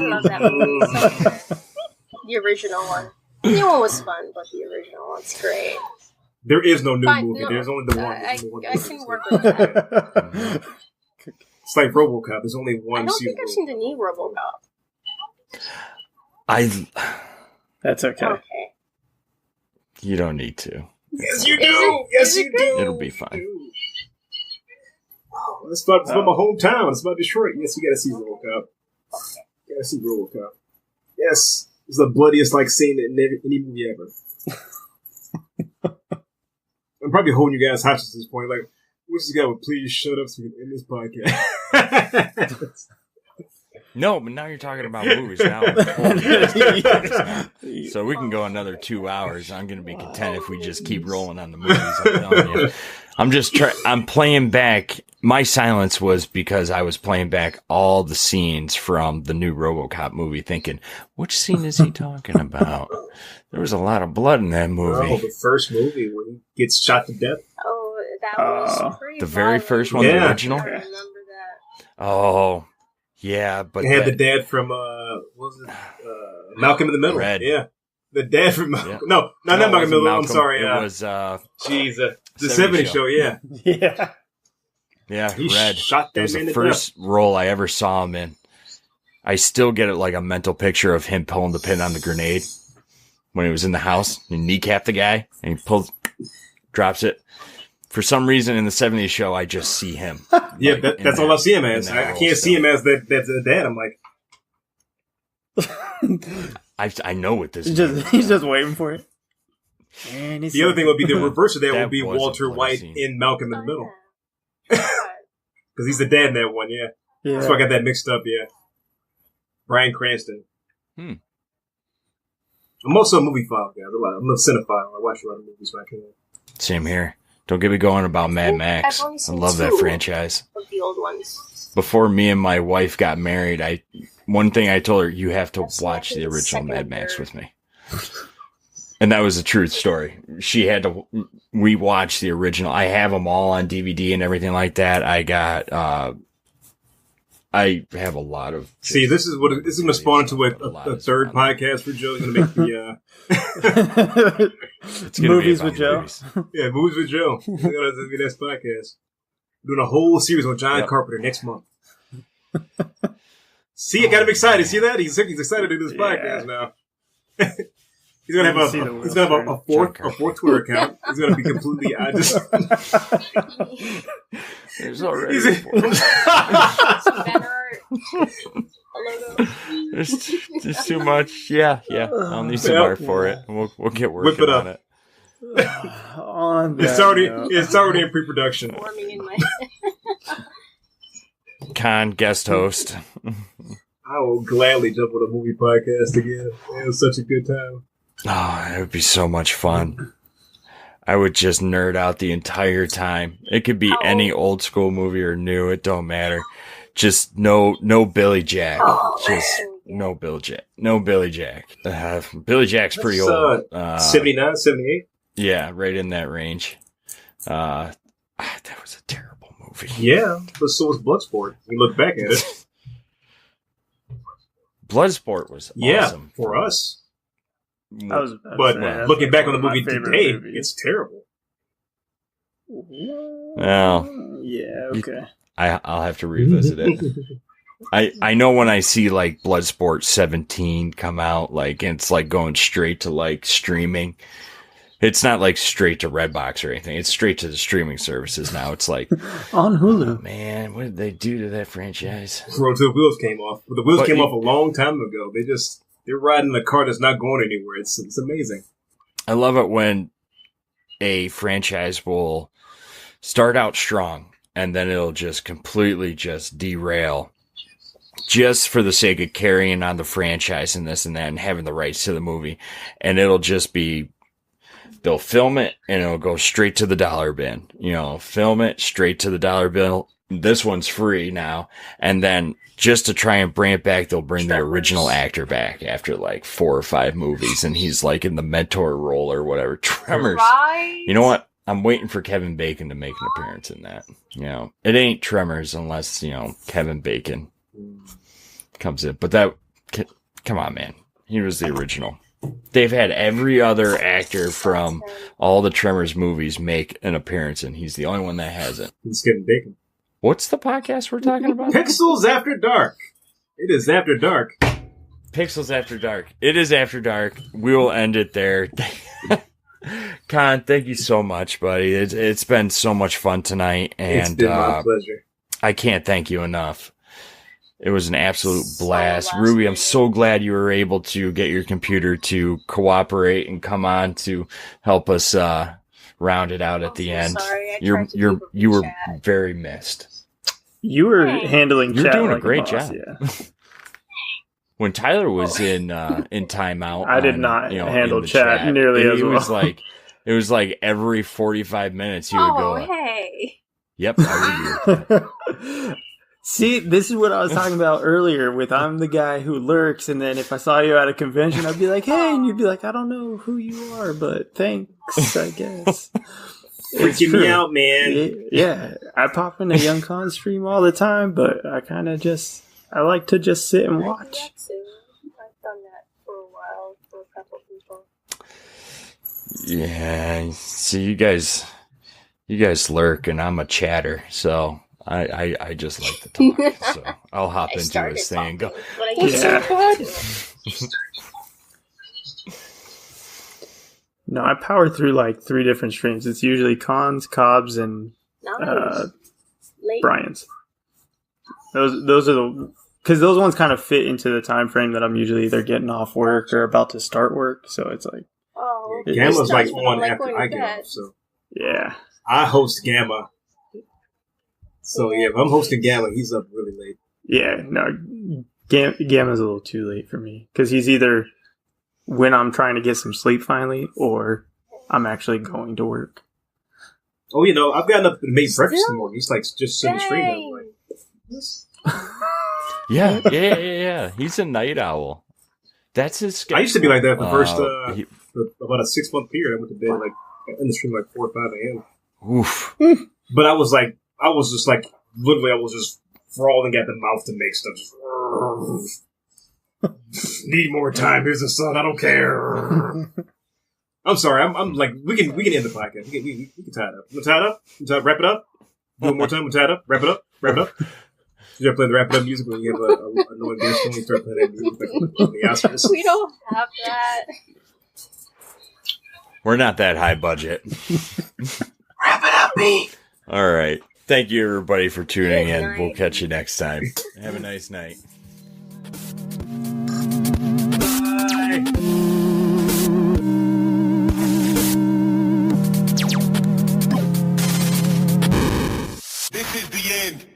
love that movie so much. The original one. The new one was fun, but the original one's great. There is no new Fine, movie. no, There's only the one. I There's can only one. work with that. It's like RoboCop. There's only one I don't season. think I've seen the new RoboCop. That's okay. Okay. You don't need to. Yes, you do. it- Yes, is you it do. It'll be fine. Oh, it's about my hometown. It's about Detroit. Yes, you gotta see RoboCop. You gotta see RoboCop. Yes, it's the bloodiest like scene in any movie ever. probably holding you guys hostage at this point. Like, wish this guy would please shut up so we can end this podcast. No, but now you're talking about movies now. So we can go another 2 hours. I'm going to be content if we just keep rolling on the movies. I'm telling you. I'm playing back. My silence was because I was playing back all the scenes from the new RoboCop movie thinking, which scene is he talking about? There was a lot of blood in that movie. Oh, the first movie when he gets shot to death. Oh, that was pretty the very violent. first one, the original? I remember that. Oh, yeah. But they had the dad from, Malcolm in the Middle. Red. Yeah. The dad from No, not Malcolm in the Middle. I'm sorry. It was the 70s show. Yeah. Yeah. Yeah, he Red. Shot that it was man the to first death. role I ever saw him in. I still get it like a mental picture of him pulling the pin on the grenade when he was in the house. He kneecapped the guy and he drops it. For some reason in the 70s show, I just see him. Yeah, that's all I see him as. I can't see him as that's the dad. I'm like, I know what this is. He's just waiting for it. And the other thing would be the reverse of that would be was a Walter funny White scene. in Malcolm in the Middle. Yeah. Because he's the dad in that one, yeah. That's why I got that mixed up, yeah. Bryan Cranston. I'm also a movie file guy. I'm a cinephile. I watch a lot of movies when I can. Same here. Don't get me going about Mad Max. I've only I seen love that 2 franchise. of the old ones. Before me and my wife got married, one thing I told her, you have to That's watch like the the original second Mad or Max third. with me. And that was a true story. She had to, we watched the original. I have them all on DVD and everything like that. I have a lot of. See, this is going to spawn into a third podcast for Joe. He's going to make the It's gonna Movies be about with Joe. movies. yeah, movies with Joe. That's going to be the next podcast. Doing a whole series on John Carpenter next month. See, I got him excited. See that? He's excited to do this podcast now. He's gonna have a fourth Twitter account. He's gonna be completely There's already there's too much. Yeah. I'll need some art for it. We'll get working Whip it up. on it. On It's already in pre-production. Forming in my Con guest host. I will gladly jump on a movie podcast again. It was such a good time. Oh, it would be so much fun. I would just nerd out the entire time. It could be any old school movie or new. It don't matter. Just no Billy Jack. Just no Billy Jack. No Billy Jack. Billy Jack's pretty old. 79, 78? Yeah, right in that range. That was a terrible movie. Yeah, but so was Bloodsport. You look back at it. Bloodsport was awesome. For us. But looking back on the movie today, it's terrible. Well, yeah, okay. I'll have to revisit it. I know when I see like Bloodsport 17 come out, like it's like going straight to like streaming. It's not like straight to Redbox or anything. It's straight to the streaming services now. It's like on Hulu. Oh, man, what did they do to that franchise? Until the wheels came off. But the wheels came off a long time ago. They're riding a car that's not going anywhere. It's amazing. I love it when a franchise will start out strong and then it'll just completely just derail just for the sake of carrying on the franchise and this and that and having the rights to the movie. And it'll just be, they'll film it and it'll go straight to the dollar bin. Film it straight to the dollar bill. This one's free now. And then just to try and bring it back, they'll bring the original actor back after like 4 or 5 movies. And he's like in the mentor role or whatever. Tremors. Right. You know what? I'm waiting for Kevin Bacon to make an appearance in that. It ain't Tremors unless, Kevin Bacon comes in. But come on, man. He was the original. They've had every other actor from all the Tremors movies make an appearance, and he's the only one that hasn't. He's Kevin Bacon. What's the podcast we're talking about? Pixels After Dark. It is After Dark. Pixels After Dark. It is After Dark. We will end it there. Con, thank you so much, buddy. It's been so much fun tonight, and it's been my pleasure. I can't thank you enough. It was an absolute blast. Ruby, I'm so glad you were able to get your computer to cooperate and come on to help us round it out at the so end. sorry. I tried to keep up You with were chat. very missed. You were Hey. handling You're chat doing a like great boss, job. Yeah. When Tyler was in timeout, I did not handle in the chat nearly as it was well. it was like every 45 minutes you would Oh, go, hey. "Yep, I would agree." See, this is what I was talking about earlier with I'm the guy who lurks, and then if I saw you at a convention, I'd be like, hey, and you'd be like, I don't know who you are, but thanks, I guess. It's Freaking me true. out, man. Yeah, I pop in a YungKhan stream all the time, but I kind of I like to just sit and I do watch. that too. I've done that for a while for a couple people. Yeah, see, you guys lurk, and I'm a chatter, so I just like to talk. So I'll hop I into started his thing and go, talking, but I get Yeah. so good. No, I power through like 3 different streams. It's usually Cons, Cobbs, and Nice. Late. Brian's. Those are because those ones kind of fit into the time frame that I'm usually either getting off work or about to start work. So it's like, Oh, Gamma's like That's when on I like after going I to get bed. off, so yeah. I host Gamma. So yeah, if I'm hosting Gamma, he's up really late. Yeah, no, Gamma's a little too late for me because he's either when I'm trying to get some sleep finally or I'm actually going to work. Oh, I've gotten up and made breakfast in the morning. He's like just sitting stream. I'm like, yeah. He's a night owl. That's his schedule. I used to be like that for the first he- for about a 6-month period. I went to bed like in the stream like 4 or 5 a.m. Oof. But I was just like literally falling at the mouth to make stuff. Just, need more time. Here's the sun. I don't care. I'm sorry. I'm like we can end the podcast. We can tie it up. We'll tie it up. Wrap it up. Do it one more time. We'll tie it up. Wrap it up. You ever play the wrap it up music when you have a annoying guest and you start playing that music like the Oscars? We don't have that. We're not that high budget. Wrap it up, B. All right. Thank you, everybody, for tuning Good in. night. We'll catch you next time. Have a nice night. This is the end.